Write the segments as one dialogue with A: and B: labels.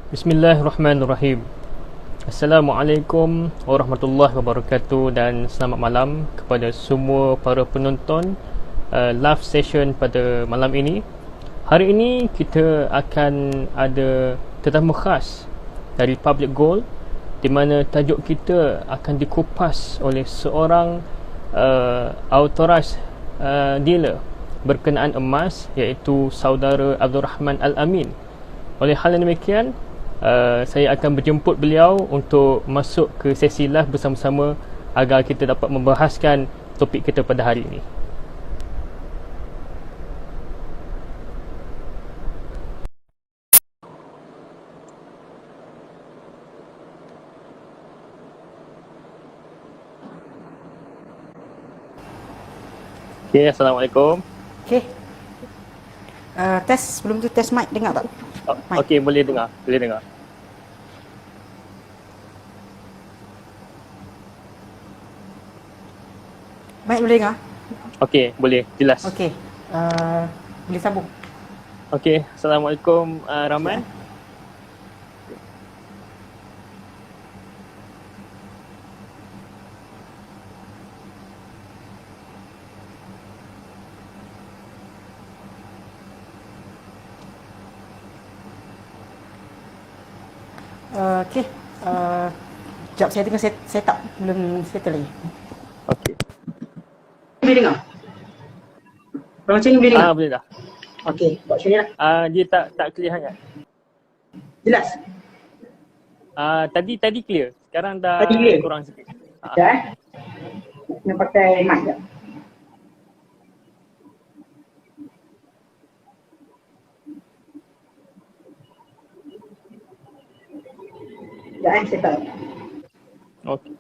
A: Bismillahirrahmanirrahim. Assalamualaikum warahmatullahi wabarakatuh dan selamat malam kepada semua para penonton live session pada malam ini. Hari ini kita akan ada tetamu khas dari Public Gold di mana tajuk kita akan dikupas oleh seorang authorized dealer berkenaan emas iaitu saudara Abdul Rahman Al-Amin. Oleh hal yang demikian, saya akan berjemput beliau untuk masuk ke sesi live bersama-sama agar kita dapat membahaskan topik kita pada hari ini. Okay, Assalamualaikum.
B: Okay. Test sebelum tu test mic dengar tak? Mic.
A: Okey, boleh dengar.
B: Mic boleh dengar?
A: Okey, boleh. Jelas.
B: Okay. Boleh sambung.
A: Okey, Assalamualaikum Rahman.
B: Okay. Sekejap saya tengah set up. Belum settle lagi.
A: Okey.
B: Boleh dengar? Kalau macam ni boleh dengar?
A: Boleh dah.
B: Okay. Buat macam ni lah.
A: Dia tak clear sangat.
B: Jelas?
A: Tadi clear. Sekarang dah
B: Tadi clear?
A: kurang sikit.
B: Sekejap Nak pakai mic sekejap. Sekejap set up.
A: Okey.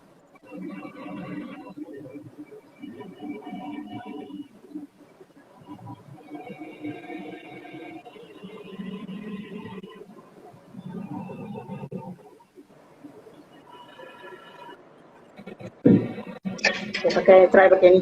B: Saya try pakai ni.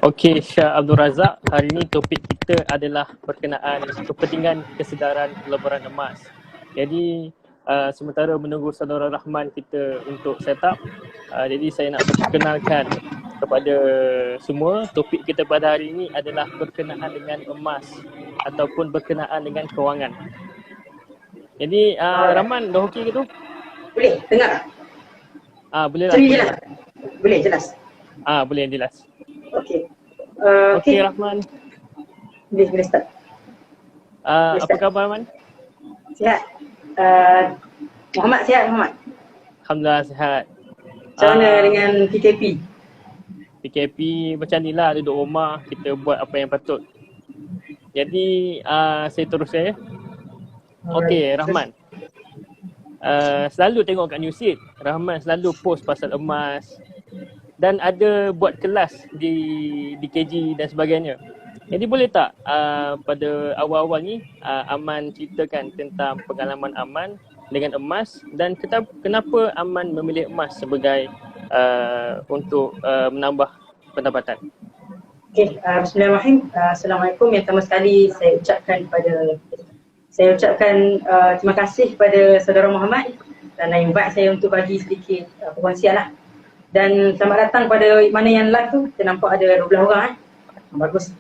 A: Okey, Syah Abdul Razak, hari ini topik kita adalah berkenaan kepentingan kesedaran pelaburan emas. Jadi, sementara menunggu saudara Rahman kita untuk set up, jadi saya nak perkenalkan kepada semua, topik kita pada hari ini adalah berkenaan dengan emas ataupun berkenaan dengan kewangan. Jadi, Rahman, dah okey ke tu?
B: Boleh dengar?
A: Boleh lah.
B: Jelas? Boleh jelas?
A: Boleh, jelas.
B: Okey.
A: Okey, Rahman.
B: Boleh start.
A: Apa khabar, Rahman?
B: Sihat. Muhammad sihat, Muhammad?
A: Alhamdulillah sihat.
B: Macam mana dengan PKP?
A: PKP macam ni lah, duduk rumah, kita buat apa yang patut. Jadi saya teruskan ya. Okey, Rahman. Selalu tengok kat newsfeed, Rahman selalu post pasal emas dan ada buat kelas di KG dan sebagainya. Jadi boleh tak pada awal-awal ni Aman ceritakan tentang pengalaman Aman dengan emas dan kenapa Aman memilih emas sebagai untuk menambah pendapatan?
B: Okey, bismillahirrahmanirrahim. Assalamualaikum. Yang pertama sekali saya ucapkan terima kasih kepada saudara Muhammad dan invite saya untuk bagi sedikit perkongsian lah. Dan selamat datang pada mana yang live tu, kita nampak ada 12 orang bagus.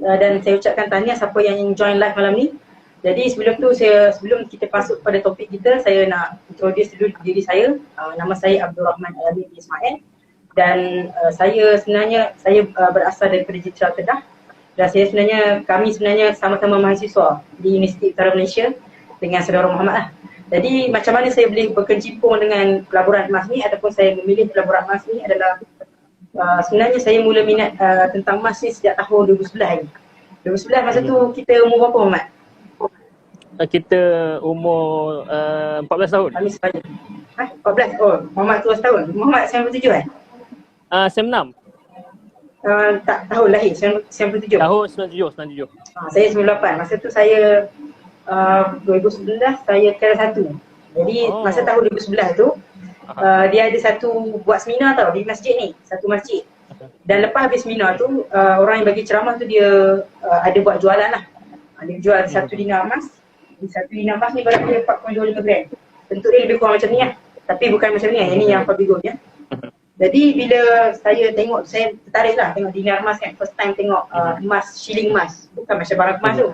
B: Dan saya ucapkan tahniah siapa yang join live malam ni. Jadi sebelum kita masuk pada topik kita, saya nak introduce dulu diri saya. Nama saya Abdul Rahman Al-Amin bin Ismail dan saya berasal daripada Jitra Kedah dan kami sebenarnya sama-sama mahasiswa di Universiti Utara Malaysia dengan saudara Muhammad lah. Jadi macam mana saya boleh berkecimpung dengan pelaburan emas ni ataupun saya memilih pelaburan emas ni adalah sebenarnya saya mula minat tentang emas ni sejak tahun 2011 lagi. 2011 masa tu kita umur berapa, Muhammad?
A: Kita umur 14 tahun.
B: Kami sebanyak 14? Oh, Muhammad tu tahun. Muhammad 97 kan?
A: Sem 6.
B: Tak, tahun lahir 97.
A: Tahun 97.
B: Saya 98. Masa tu saya 2011 saya kelas 1. Jadi masa tahun 2011 tu dia ada satu buat seminar tau di masjid ni, satu masjid. Dan lepas habis seminar tu orang yang bagi ceramah tu dia ada buat jualan lah. Dia jual 1 dinar emas. 1 dinar emas ni berapa dia 4.25 gram. Bentuk dia lebih kurang macam ni lah. Tapi bukan macam ni lah, yang ni yang Fabigo ya. Jadi bila saya tengok, saya tertarik lah tengok dinar emas kan. First time tengok emas, shilling emas. Bukan macam barang emas tu.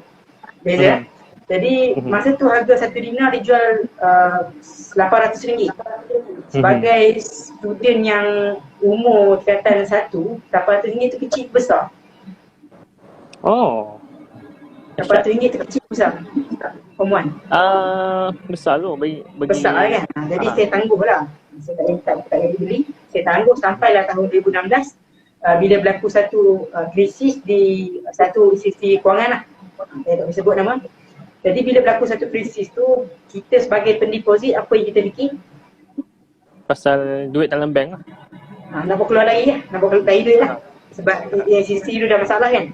B: Beza. Jadi masa tu harga 1 dinar dijual RM800. Sebagai student yang umur tingkatan 1, RM800 tu kecil besar.
A: Oh.
B: RM800 tu kecil besar. Pemuan.
A: Besar tu bagi
B: besar kan. Jadi saya tangguh lah. Saya tak boleh beli. Saya tangguh sampailah tahun 2016 bila berlaku satu krisis di satu institusi kewangan lah. Saya tak boleh sebut nama. Jadi bila berlaku satu krisis tu, kita sebagai pendeposit apa yang kita fikir?
A: Pasal duit dalam bank lah.
B: Nak buat keluar lagi lah. Nak buat keluar lagi duit lah. Sebab institusi tu dah masalah kan.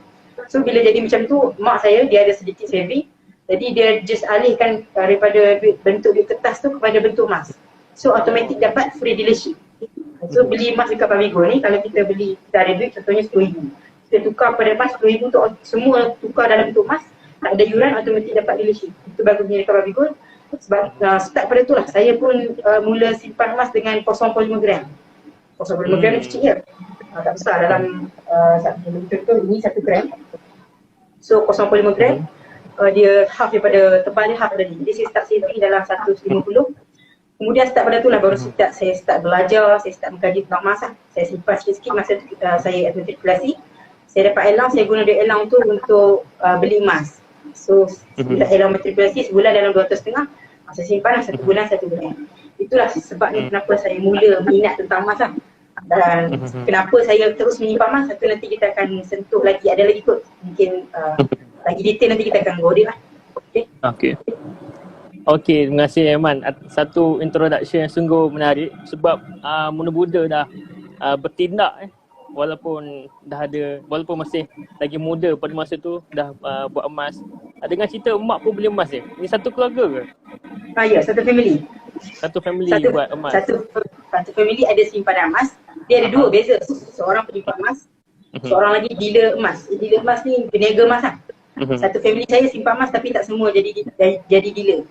B: So bila jadi macam tu, mak saya dia ada sedikit saving. Jadi dia just alihkan daripada bentuk duit kertas tu kepada bentuk emas. So automatic dapat free dealership. So beli emas dekat Fabigo ni, kalau kita beli, kita ada duit contohnya RM10,000. Kita tukar pada emas RM10,000 tu semua tukar dalam bentuk emas. Tak ada yuran, automatik dapat dealership. Itu bagusnya dekat Fabigo. Sebab start pada tu lah, saya pun mula simpan emas dengan 0.5 gram. 0.5 gram ni kecil je. Tak besar dalam contoh ini 1 gram. So 0.5 gram, dia half daripada tebal dia half tadi. Jadi saya start saving dalam 150. Kemudian start pada tu lah baru saya start belajar, saya start mengkaji tentang emas lah. Saya simpan sikit-sikit masa tu saya matrikulasi. Saya dapat allowance, saya guna duit allowance tu untuk beli emas. So allowance matrikulasi sebulan dalam 200.5. Saya simpan lah 1 bulan 1 bulan. Itulah sebabnya kenapa saya mula minat tentang emas lah. Dan kenapa saya terus menyimpan emas, satu nanti kita akan sentuh lagi, ada lagi kot. Mungkin lagi detail nanti kita akan go dia lah.
A: Okey, terima kasih Aiman. Satu introduction yang sungguh menarik sebab muda-muda dah bertindak walaupun masih lagi muda pada masa tu dah buat emas. Dengan cerita emak pun beli emas je. Ini satu keluarga ke?
B: Ya, satu family.
A: Satu family buat emas.
B: Satu family ada simpanan emas. Dia ada dua beza. Seorang penyimpan emas, seorang lagi dealer emas. Dealer emas ni peniaga emas lah. Satu family saya simpan emas tapi tak semua jadi dealer.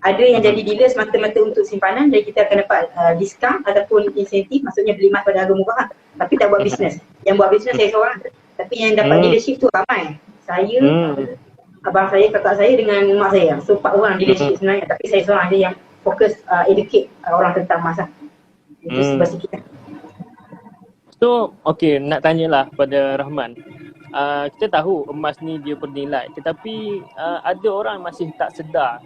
B: Ada yang jadi dealer semata-mata untuk simpanan, jadi kita akan dapat diskaun ataupun insentif, maksudnya beli emas pada harga murah lah. Tapi tak buat bisnes. Yang buat bisnes saya seorang. Tapi yang dapat dealership tu ramai. Saya, abang saya, kakak saya dengan mak saya. So 4 orang dealership sebenarnya, tapi saya seorang je yang fokus educate orang tentang emas lah. Itu sebab sikit lah.
A: So, okey, nak tanyalah pada Rahman. Kita tahu emas ni dia bernilai, tetapi ada orang masih tak sedar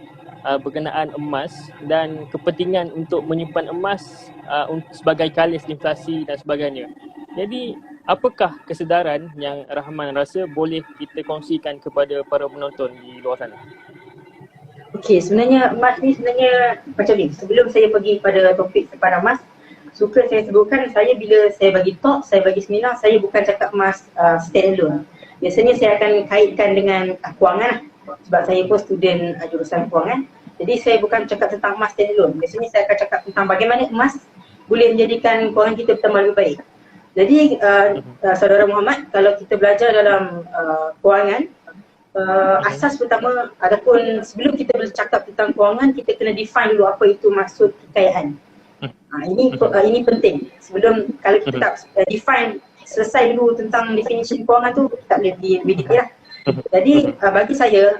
A: berkenaan emas dan kepentingan untuk menyimpan emas sebagai kalis inflasi dan sebagainya. Jadi, apakah kesedaran yang Rahman rasa boleh kita kongsikan kepada para penonton di luar sana?
B: Okey, sebenarnya emas ni sebenarnya macam ni. Sebelum saya pergi pada topik simpanan emas, suka saya sebutkan, saya bila saya bagi talk, saya bagi seminar, saya bukan cakap emas stand alone. Biasanya saya akan kaitkan dengan kewangan lah. Sebab saya pun student jurusan kewangan. Jadi saya bukan cakap tentang emas stand alone. Biasanya saya akan cakap tentang bagaimana emas boleh menjadikan kewangan kita bertambah lebih baik. Jadi saudara Muhammad, kalau kita belajar dalam kewangan, asas pertama, adapun sebelum kita bercakap tentang kewangan, kita kena define dulu apa itu maksud kekayaan. Ini penting. Sebelum, kalau kita tak define, selesai dulu tentang definisi kewangan tu, tak boleh lebih detail lah. Jadi bagi saya,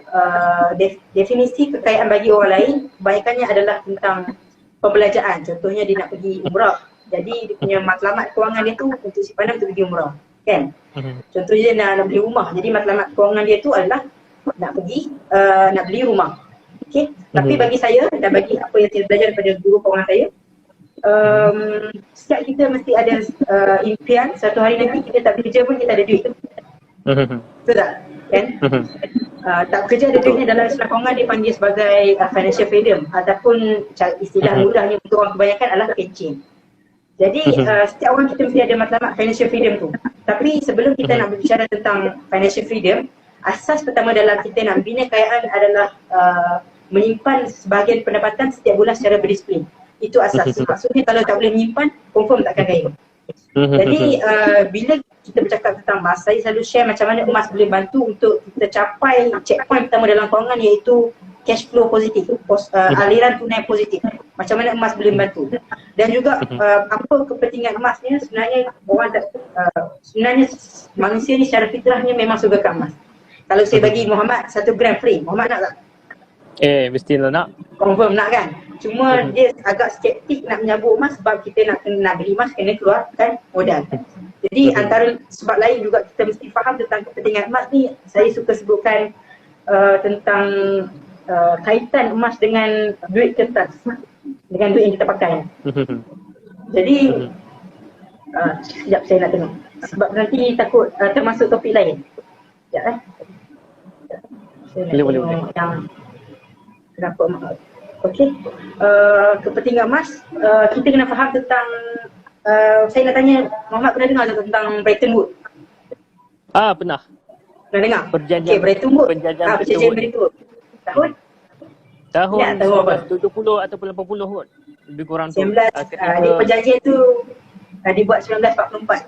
B: definisi kekayaan bagi orang lain kebanyakannya adalah tentang pembelanjaan. Contohnya dia nak pergi umrah, jadi dia punya matlamat kewangan dia tu untuk simpanan untuk pergi umrah, kan? Contohnya dia nak beli rumah, jadi matlamat kewangan dia tu adalah nak pergi nak beli rumah. Okay? Tapi bagi saya dan bagi apa yang saya belajar daripada guru kewangan saya, setiap kita mesti ada impian satu hari nanti kita tak bekerja pun kita ada duit. Betul tak? Kan? Tak bekerja ada duitnya dalam istilah kewangan dia panggil sebagai financial freedom, ataupun istilah mudahnya untuk orang kebanyakan adalah kencing. Jadi setiap orang kita mesti ada matlamat financial freedom tu. Tapi sebelum kita nak berbicara tentang financial freedom, asas pertama dalam kita nak bina kekayaan adalah menyimpan sebahagian pendapatan setiap bulan secara berdisiplin. Itu asas. Maksudnya kalau tak boleh menyimpan, confirm takkan kaya. Jadi bila kita bercakap tentang emas, saya selalu share macam mana emas boleh bantu untuk kita capai checkpoint pertama dalam kewangan, iaitu cash flow positif, aliran tunai positif. Macam mana emas boleh membantu. Dan juga apa kepentingan emasnya, sebenarnya sebenarnya manusia ni secara fitrahnya memang sukakan emas. Kalau saya bagi Muhammad 1 gram free, Muhammad nak tak?
A: Mestilah nak.
B: Confirm nak kan? Cuma dia agak skeptik nak menyabuk emas sebab kita nak beli emas kena keluarkan modal. Jadi antara sebab lain juga kita mesti faham tentang kepentingan emas ni. Saya suka sebutkan tentang kaitan emas dengan duit kertas, dengan duit yang kita pakai. Jadi sekejap saya nak tengok sebab nanti takut termasuk topik lain. Sekejap
A: Boleh.
B: yang kenapa okey, kepentingan emas, kita kena faham tentang saya nak tanya Muhammad, pernah dengar tentang Bretton Woods?
A: Pernah.
B: Pernah dengar?
A: Perjanjian
B: Bretton Woods. Perjanjian Bretton Woods. Tahun
A: Ya,
B: tahun apa?
A: 70 ataupun 80 kot. Lebih kurang tu.
B: 19 perjanjian tu dibuat 1944.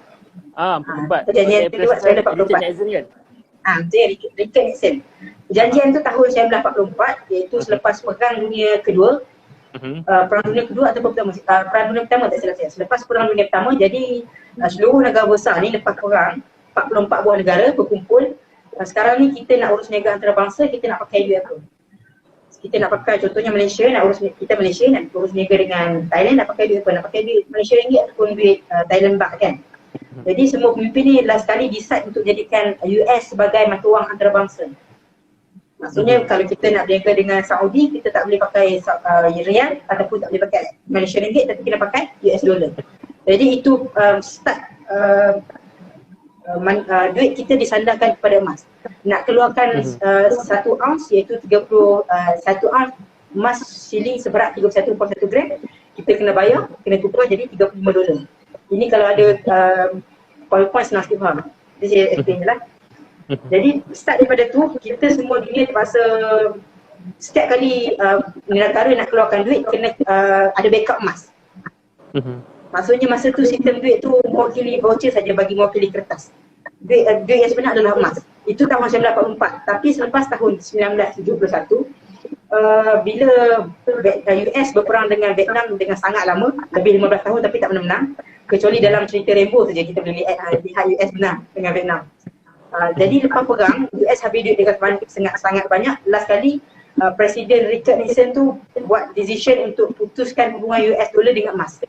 A: 44.
B: Perjanjian tu dibuat 1944.
A: Richard Nixon kan?
B: Betul ya, Richard Nixon. Perjanjian tu tahun 1944, iaitu selepas Perang Dunia Kedua. Perang Dunia Kedua ataupun pertama, Perang Dunia Pertama tak salah saya. Selepas Perang Dunia Pertama, jadi seluruh negara besar ni lepas perang, 44 buah negara berkumpul. Sekarang ni kita nak urus niaga antarabangsa, kita nak pakai duit apa? Kita nak pakai, contohnya Malaysia, nak urus kita Malaysia nak urus niaga dengan Thailand, nak pakai duit apa? Nak pakai duit Malaysia ringgit ataupun duit Thailand baht kan? Jadi semua pemimpin ni last kali decide untuk jadikan US sebagai mata wang antarabangsa. Maksudnya kalau kita nak berniaga dengan Saudi, kita tak boleh pakai Riyal ataupun tak boleh pakai Malaysia ringgit, tapi kena pakai US dollar. Jadi itu start duit kita disandarkan kepada emas. Nak keluarkan 1 ounce iaitu 1 ounce emas siling seberat 31.1 gram, kita kena bayar, kena tukar jadi $35. Ini kalau ada PowerPoint senang sikit faham. Jadi saya explain je lah. Jadi start daripada tu, kita semua dunia terpaksa setiap kali negara nak keluarkan duit kena ada backup emas. Maksudnya masa tu sistem duit tu mewakili voucher saja bagi mewakili kertas. Duit yang sebenar adalah emas. Itu tahun 1944. Tapi selepas tahun 1971, bila US berperang dengan Vietnam dengan sangat lama, lebih 15 tahun tapi tak pernah menang. Kecuali dalam cerita Rainbow saja kita boleh lihat US menang dengan Vietnam. Jadi lepas perang, US habis duit dengan sangat banyak. Last kali Presiden Richard Nixon tu buat decision untuk putuskan hubungan US dollar dengan emas.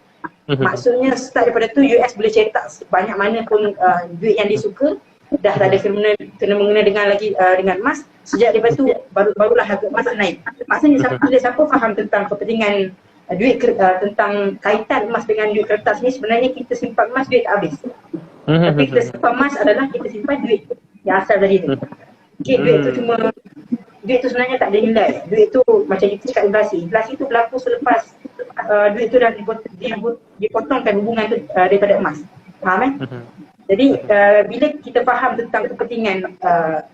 B: Maksudnya start daripada tu US boleh cetak sebanyak mana pun duit yang dia suka. Dah tak ada kena mengena dengan emas. Sejak daripada tu barulah harga emas naik. Maksudnya siapa faham tentang kepentingan duit tentang kaitan emas dengan duit kertas ni, sebenarnya kita simpan emas duit tak habis. Tapi kita simpan emas adalah kita simpan duit yang asal dari tu. Okay, duit tu sebenarnya tak ada nilai. Duit tu macam kita cakap inflasi. Inflasi tu berlaku selepas duit tu dah dipotongkan hubungan tu daripada emas. Faham Jadi bila kita faham tentang kepentingan,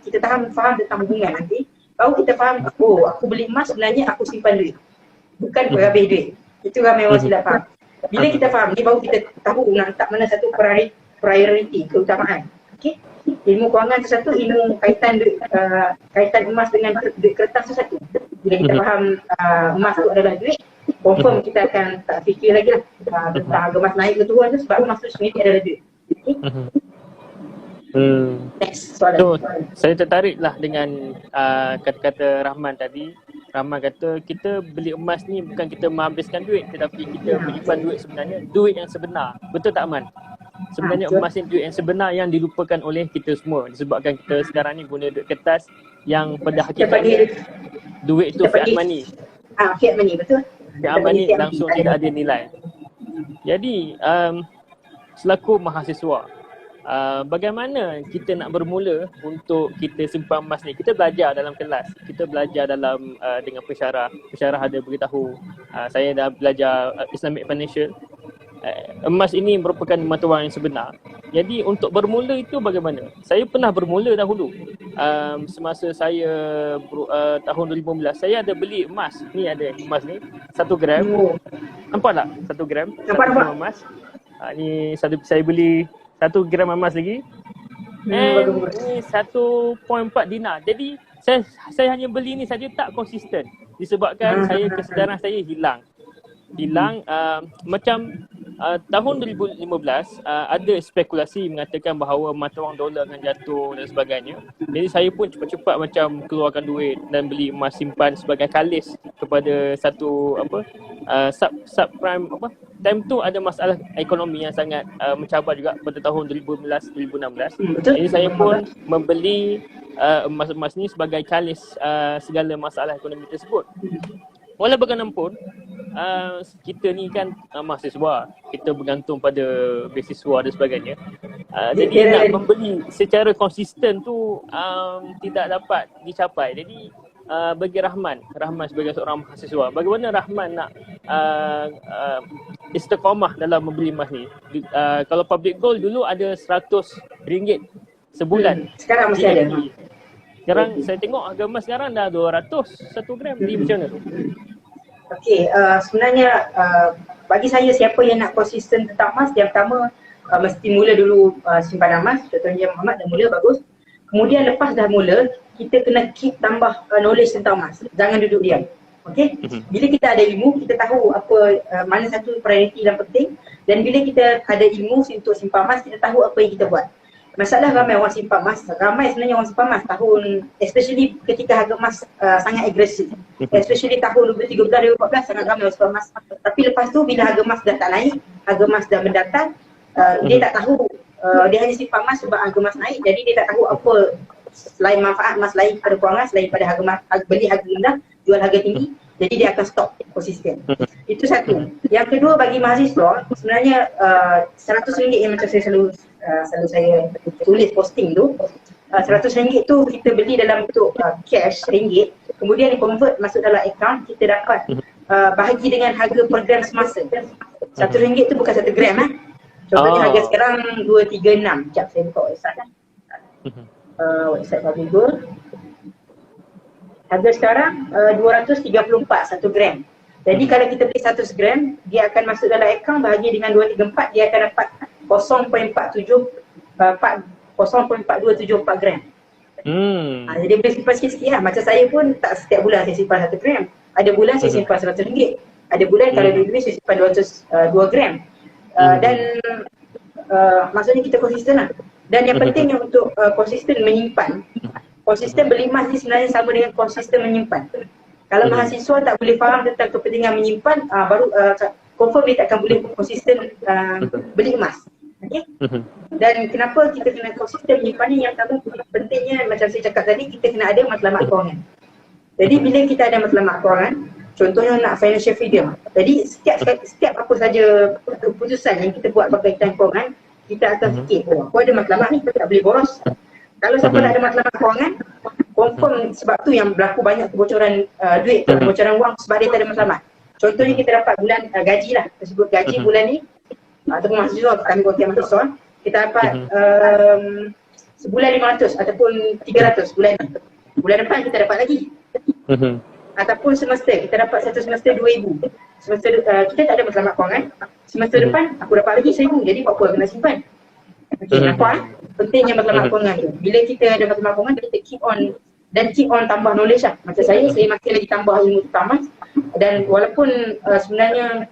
B: kita faham tentang hubungan nanti, baru kita faham, aku beli emas sebenarnya aku simpan duit, bukan berhabis duit. Itu ramai orang silap faham. Bila kita faham ni, baru kita tahu nak letak mana satu priority, keutamaan. Okay? Ilmu kewangan tu satu, ilmu kaitan duit, kaitan emas dengan duit kertas tu satu. Bila kita faham emas tu adalah duit, confirm kita akan tak fikir lagi lah tentang harga emas naik ke turun tu, sebab emas tu sebenarnya adalah duit. Okay? Next soalan.
A: So, saya tertarik lah dengan kata-kata Rahman tadi. Rahman kata kita beli emas ni bukan kita menghabiskan duit, tetapi kita menyimpan duit sebenarnya, duit yang sebenar. Betul tak Aman? Sebenarnya emas ni duit yang sebenar yang dilupakan oleh kita semua, disebabkan kita sekarang ni guna duit kertas yang pada hakikatnya duit tu fiat money.
B: Fiat money, betul.
A: Fiat money langsung tidak ada nilai. Jadi selaku mahasiswa, bagaimana kita nak bermula untuk kita simpan emas ni? Kita belajar dalam kelas, kita belajar dalam dengan pensyarah ada beritahu, saya dah belajar Islamic Financial. emas ini merupakan mata wang yang sebenar. Jadi untuk bermula itu bagaimana? Saya pernah bermula dahulu. Semasa saya tahun 2015, saya ada beli emas. Ni ada emas ni, 1 gram. Nampak tak? 1 gram. 1 gram emas. Ni saya beli 1 gram emas lagi. And ni 1.4 dinar. Jadi saya hanya beli ni saja, tak konsisten. Disebabkan kesedaran saya hilang. Macam tahun 2015 ada spekulasi mengatakan bahawa mata wang dolar akan jatuh dan sebagainya. Jadi saya pun cepat-cepat macam keluarkan duit dan beli emas simpan sebagai kalis kepada satu subprime time tu ada masalah ekonomi yang sangat mencabar juga pada tahun 2015-2016. Jadi saya pun membeli emas-emas ni sebagai kalis segala masalah ekonomi tersebut. Walau bagaimanapun, kita ni kan mahasiswa, kita bergantung pada beasiswa dan sebagainya. Jadi nak membeli secara konsisten tu tidak dapat dicapai. Jadi bagi Rahman sebagai seorang mahasiswa, bagaimana Rahman nak istiqamah dalam membeli emas ni? Kalau public gold dulu ada RM100 sebulan.
B: Sekarang masih ada.
A: Sekarang saya tengok harga emas sekarang dah 200 1 gram. Jadi macam mana tu?
B: Okey, sebenarnya bagi saya siapa yang nak konsisten tentang emas, yang pertama mesti mula dulu simpan emas. Contohnya Muhammad dah mula, bagus. Kemudian lepas dah mula, kita kena keep tambah knowledge tentang emas. Jangan duduk diam. Okey? Bila kita ada ilmu, kita tahu apa mana satu prioriti yang penting, dan bila kita ada ilmu untuk simpan emas, kita tahu apa yang kita buat. Masalah ramai orang simpan emas, ramai sebenarnya orang simpan emas especially ketika harga emas sangat agresif. Especially tahun 2013, 2014 sangat ramai orang simpan emas. Tapi lepas tu bila harga emas dah tak naik, harga emas dah mendatar, dia tak tahu, dia hanya simpan emas sebab harga emas naik, jadi dia tak tahu apa selain manfaat emas lain pada kewangan selain pada harga emas, beli harga rendah, jual harga tinggi. Jadi dia akan stop konsisten. Itu satu. Yang kedua, bagi mahasiswa, sebenarnya RM100 yang macam saya selalu saya tulis posting tu, RM100 tu kita beli dalam bentuk cash ringgit, kemudian di-convert masuk dalam account, kita dapat bahagi dengan harga per gram semasa. RM100 tu bukan 1 gram Contohnya harga sekarang 236. Sekejap saya buka website website Public Gold. Harga sekarang 234 1 gram. Jadi kalau kita beli 100 gram, dia akan masuk dalam akaun bahagi dengan 234, dia akan dapat 0.4274 gram. Jadi boleh simpan sikit-sikit lah. Macam saya pun tak setiap bulan saya simpan 1 gram. Ada bulan saya simpan RM100. Ada bulan kalau dulu saya simpan 2 gram. Dan maksudnya kita konsisten lah. Dan yang pentingnya untuk konsisten menyimpan. Konsisten beli emas ni sebenarnya sama dengan konsisten menyimpan. Kalau mahasiswa tak boleh faham tentang kepentingan menyimpan, baru confirm dia tak akan boleh konsisten beli emas. Okay? Dan kenapa kita kena konsisten menyimpan ni, yang pertama pentingnya macam saya cakap tadi, kita kena ada matlamat kewangan. Jadi bila kita ada matlamat kewangan, contohnya nak financial freedom. Jadi setiap apa saja keputusan yang kita buat berkaitan kewangan, kita akan fikir, aku ada matlamat ni, kita tak boleh boros. Kalau siapa tak ada matlamat kewangan, confirm sebab tu yang berlaku banyak kebocoran duit, kebocoran wang sebab dia tak ada matlamat. Contohnya kita dapat bulan gaji lah, kita sebut gaji bulan ni, ataupun mahasiswa, kami wakil mahasiswa, kita dapat sebulan 500 ataupun 300 bulan ni. Bulan depan kita dapat lagi. Ataupun semester, kita dapat satu semester 2,000. Semester kita tak ada matlamat kewangan, semester depan aku dapat lagi 1,000, jadi buat apa kena simpan. Okay, nampak pentingnya matlamat kewangan tu. Bila kita ada matlamat kewangan, kita keep on tambah knowledge lah. Macam saya masih lagi tambah ilmu tentang emas. Dan walaupun sebenarnya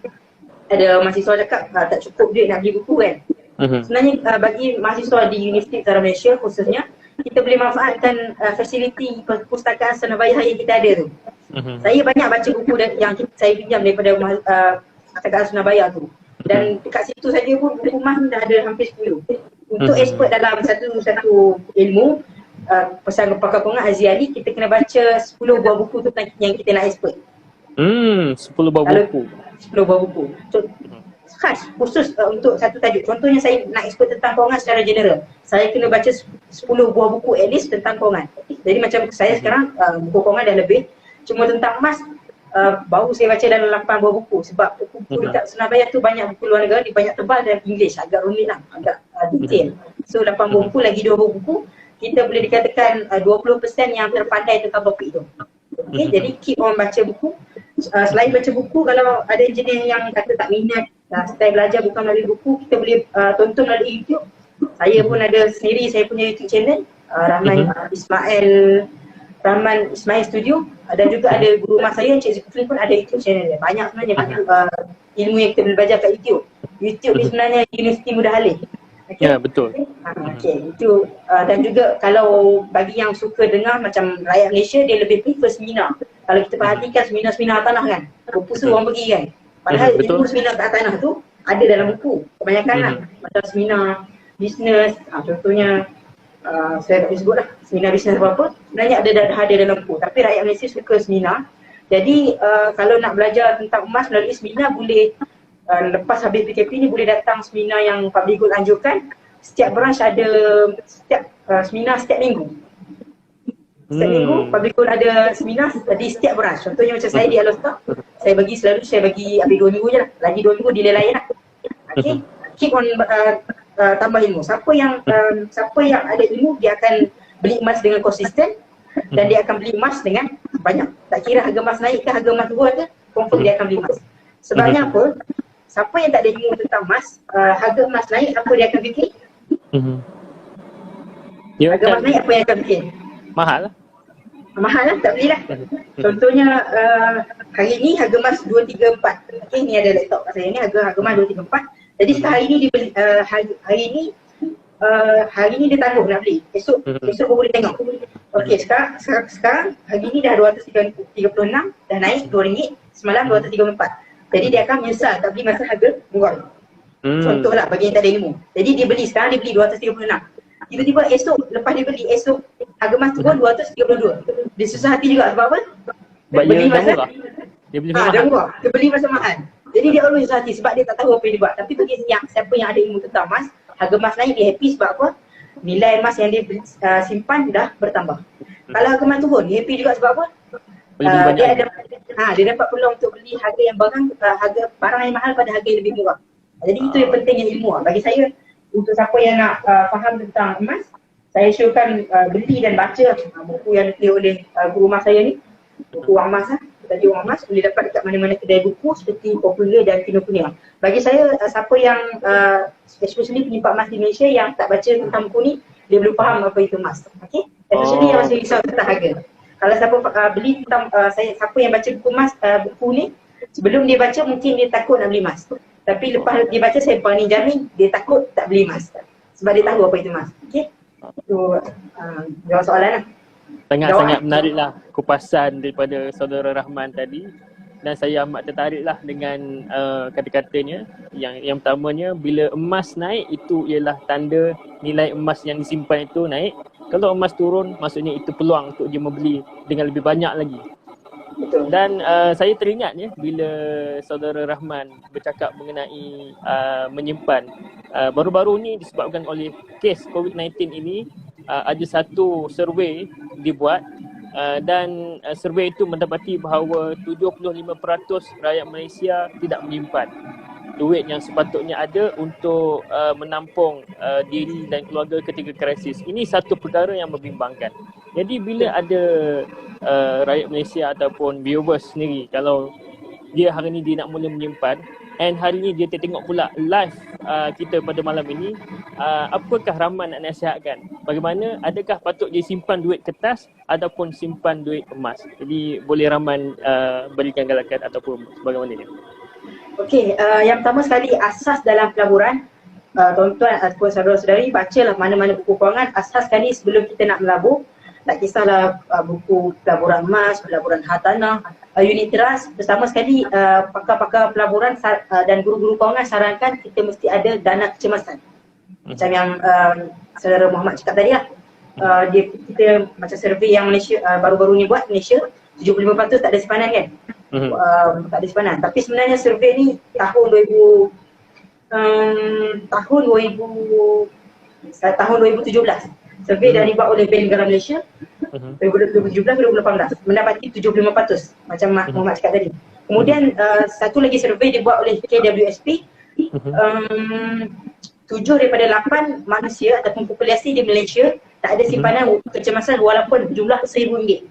B: ada mahasiswa cakap tak cukup duit nak beli buku kan. Sebenarnya bagi mahasiswa di Universiti Utara Malaysia khususnya, kita boleh manfaatkan fasiliti perpustakaan Sanabaya yang kita ada tu. Saya banyak baca buku yang saya pinjam daripada perpustakaan Sanabaya tu. Dan dekat situ saja pun buku emas dah ada hampir 10. Untuk expert dalam satu ilmu, pesan pakar kewangan Aziali, kita kena baca 10 buah buku tu yang kita nak expert.
A: 10 buah buku.
B: 10 buah buku. Khas, khusus untuk satu tajuk. Contohnya saya nak expert tentang kewangan secara general. Saya kena baca 10 buah buku at least tentang kewangan. Jadi macam saya sekarang buku kewangan dah lebih. Cuma tentang emas, baru saya baca dalam 8 buah buku sebab buku dekat Surabaya tu banyak buku luar negara, dia banyak tebal dan English, agak rumit lah, agak detail. So 8 buah buku lagi 2 buah buku, kita boleh dikatakan 20% yang terpandai tentang topik tu. Okay, jadi keep on baca buku. Selain baca buku, kalau ada engineer yang kata tak minat style belajar bukan melalui buku, kita boleh tonton melalui YouTube. Saya pun ada sendiri, saya punya YouTube channel, Rahman Ismail Studio, dan juga ada guru rumah saya, Encik Zulkifli pun ada YouTube channel dia. Banyak sebenarnya ilmu yang kita boleh belajar kat YouTube. YouTube ni sebenarnya Universiti Muda Halil. Okay?
A: Ya, betul.
B: Okay, itu dan juga kalau bagi yang suka dengar macam rakyat Malaysia, dia lebih prefer seminar. Kalau kita perhatikan seminar-seminar tanah kan, berpusu orang pergi kan. Padahal ilmu seminar kat tanah tu ada dalam buku. Kebanyakan lah, macam seminar bisnes, contohnya saya tak boleh sebut lah, seminar bisnes apa-apa, sebenarnya dah ada dalam buku. Tapi rakyat Malaysia suka seminar. Jadi kalau nak belajar tentang emas melalui seminar, boleh lepas habis PKP ni boleh datang seminar yang Public Good anjurkan. Setiap branch ada seminar setiap minggu. Setiap minggu Public Good ada seminar di setiap branch. Contohnya macam saya di Alostar, saya bagi habis 2 minggu je lah. Lagi 2 minggu delay lain lah. Okay, keep on tambah ilmu. Siapa yang ada ilmu, dia akan beli emas dengan konsisten dan dia akan beli emas dengan banyak. Tak kira harga emas naik ke harga emas turun ke, confirm dia akan beli emas. Sebabnya apa? Siapa yang tak ada ilmu tentang emas, harga emas naik, apa dia akan fikir? Harga emas naik, apa yang akan fikir?
A: Mahal lah.
B: Mahal lah, tak belilah. Contohnya hari ni harga emas 234. Okay, ni ada laptop kat saya ni, harga emas 234. Jadi hari ni dia beli, hari ni dia tangguh nak beli. Esok baru boleh tengok. Okey, sekarang hari ni dah 236, dah naik RM2, semalam 234. Jadi dia akan menyesal tak beli masa harga murah. Contohlah bagi yang tak ada ilmu. Jadi dia beli, sekarang dia beli 236. Tiba-tiba esok, lepas dia beli, esok harga emas turun 232. Dia susah hati juga sebab apa?
A: Sebab dia dah murah. Dia beli
B: murah. Dia beli masa mahal. Jadi dia always susah hati sebab dia tak tahu apa yang dia buat. Tapi bagi siapa yang ada ilmu tentang emas, harga emas naik, dia happy sebab apa? Nilai emas yang dia simpan dah bertambah. Kalau harga emas turun, dia happy juga sebab apa? Dia dapat peluang untuk beli harga yang harga barang yang mahal pada harga yang lebih murah. Jadi itu yang pentingnya ilmu. Bagi saya, untuk siapa yang nak faham tentang emas, saya syorkan beli dan baca buku yang ditulis oleh guru rumah saya ni, buku Wang Mas lah. Tadi Wang Mas boleh dapat dekat mana-mana kedai buku seperti Popular dan Kinokuniya. Bagi saya, siapa yang especially penyimpan emas di Malaysia yang tak baca tentang buku ni, dia belum faham apa itu emas. Okay? Especially yang masih risau tentang harga. Kalau siapa beli tentang siapa yang baca buku emas, buku ni, sebelum dia baca mungkin dia takut nak beli emas. Tapi lepas dia baca, saya berani jamin dia takut tak beli emas. Sebab dia tahu apa itu emas. Okay? Itu jawab soalan lah.
A: Sangat-sangat menariklah kupasan daripada saudara Rahman tadi. Dan saya amat tertariklah dengan kata-katanya. Yang pertamanya, bila emas naik, itu ialah tanda nilai emas yang disimpan itu naik. Kalau emas turun, maksudnya itu peluang untuk dia membeli dengan lebih banyak lagi.
B: Betul.
A: Dan saya teringat ya, bila saudara Rahman bercakap mengenai menyimpan. Baru-baru ni disebabkan oleh kes COVID-19 ini, ada satu survey dibuat dan survey itu mendapati bahawa 75% rakyat Malaysia tidak menyimpan duit yang sepatutnya ada untuk menampung diri dan keluarga ketika krisis. Ini satu perkara yang membimbangkan. Jadi bila ada rakyat Malaysia ataupun viewers sendiri, kalau dia hari ni dia nak mula menyimpan and hari ni dia tengok pula live kita pada malam ini, apakah Rahman nak nasihatkan? Bagaimana, adakah patut dia simpan duit kertas ataupun simpan duit emas? Jadi boleh Rahman berikan galakan ataupun bagaimana ni?
B: Okey, yang pertama sekali, asas dalam pelaburan, tuan-tuan ataupun saudara-saudari, bacalah mana-mana buku kewangan. Asas sekali sebelum kita nak melabur, tak kisahlah buku pelaburan emas, pelaburan hartanah, unit trust, pertama sekali pakar-pakar pelaburan dan guru-guru kewangan sarankan kita mesti ada dana kecemasan. Macam yang saudara Muhammad cakap tadi lah. Kita macam survey yang Malaysia baru-baru ni buat, Malaysia 75% tak ada simpanan kan? Tak ada simpanan. Tapi sebenarnya survey ni tahun 2017. Survey dah dibuat oleh Bank Negara Malaysia. 2017-2018 mendapati 75% macam Muhammad cakap tadi. Kemudian satu lagi survey dibuat oleh KWSP, 7 daripada 8 manusia ataupun populasi di Malaysia tak ada simpanan kecemasan walaupun jumlah RM1,000.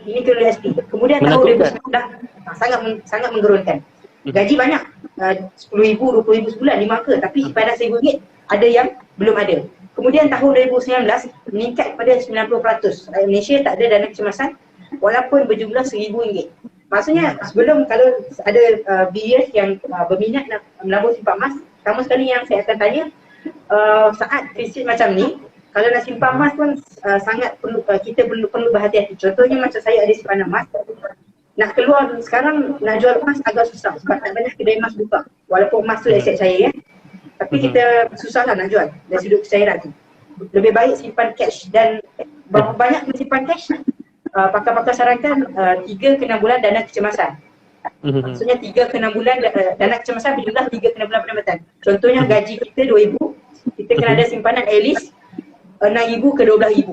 B: Ini KWSP. Kemudian tahun 2019 sangat menggerunkan. Gaji banyak, 10,000, 20,000 sebulan, 5 ke, tapi simpanan RM1,000 ada yang belum ada. Kemudian tahun 2019 meningkat kepada 90%. Rakyat Malaysia tak ada dana kecemasan walaupun berjumlah RM1,000. Maksudnya sebelum kalau ada viewers yang berminat nak melabur simpan emas, pertama sekali yang saya akan tanya, saat krisis macam ni, kalau nak simpan emas pun sangat perlu, kita perlu berhati-hati. Contohnya macam saya ada simpanan emas, nak keluar sekarang nak jual emas agak susah sebab tak banyak kedai emas buka. Walaupun emas tu aset saya tapi kita susah lah nak jual dari sudut kesairan tu. Lebih baik simpan cash, dan berapa banyak kita simpan cash? Pakar-pakar sarankan 3 ke 6 bulan dana kecemasan. Maksudnya 3 ke 6 bulan dana kecemasan berjumlah 3 ke 6 bulan pendapatan. Contohnya gaji kita RM2,000, kita kena ada simpanan at least RM6,000 ke RM12,000.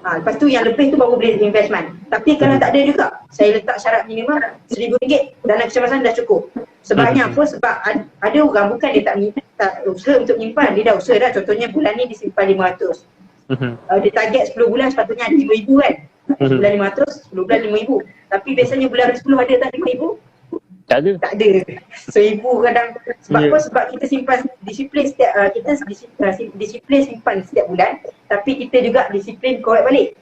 B: Lepas tu yang lebih tu baru boleh investment. Tapi kalau tak ada juga, saya letak syarat minimum RM1,000, dana kecemasan dah cukup. Sebabnya apa? Sebab ada orang bukan dia tak usaha untuk menyimpan, dia dah usaha dah. Contohnya bulan ni disimpan RM500. Dia target 10 bulan sepatutnya ada RM5,000 kan. Bulan 500, 10 bulan RM5,000. Tapi biasanya bulan 10 ada tak RM5,000?
C: Tak ada.
B: Tak ada. RM1,000 kadang. Sebab apa? Sebab kita simpan disiplin setiap, kita disiplin simpan setiap bulan, tapi kita juga disiplin korek balik.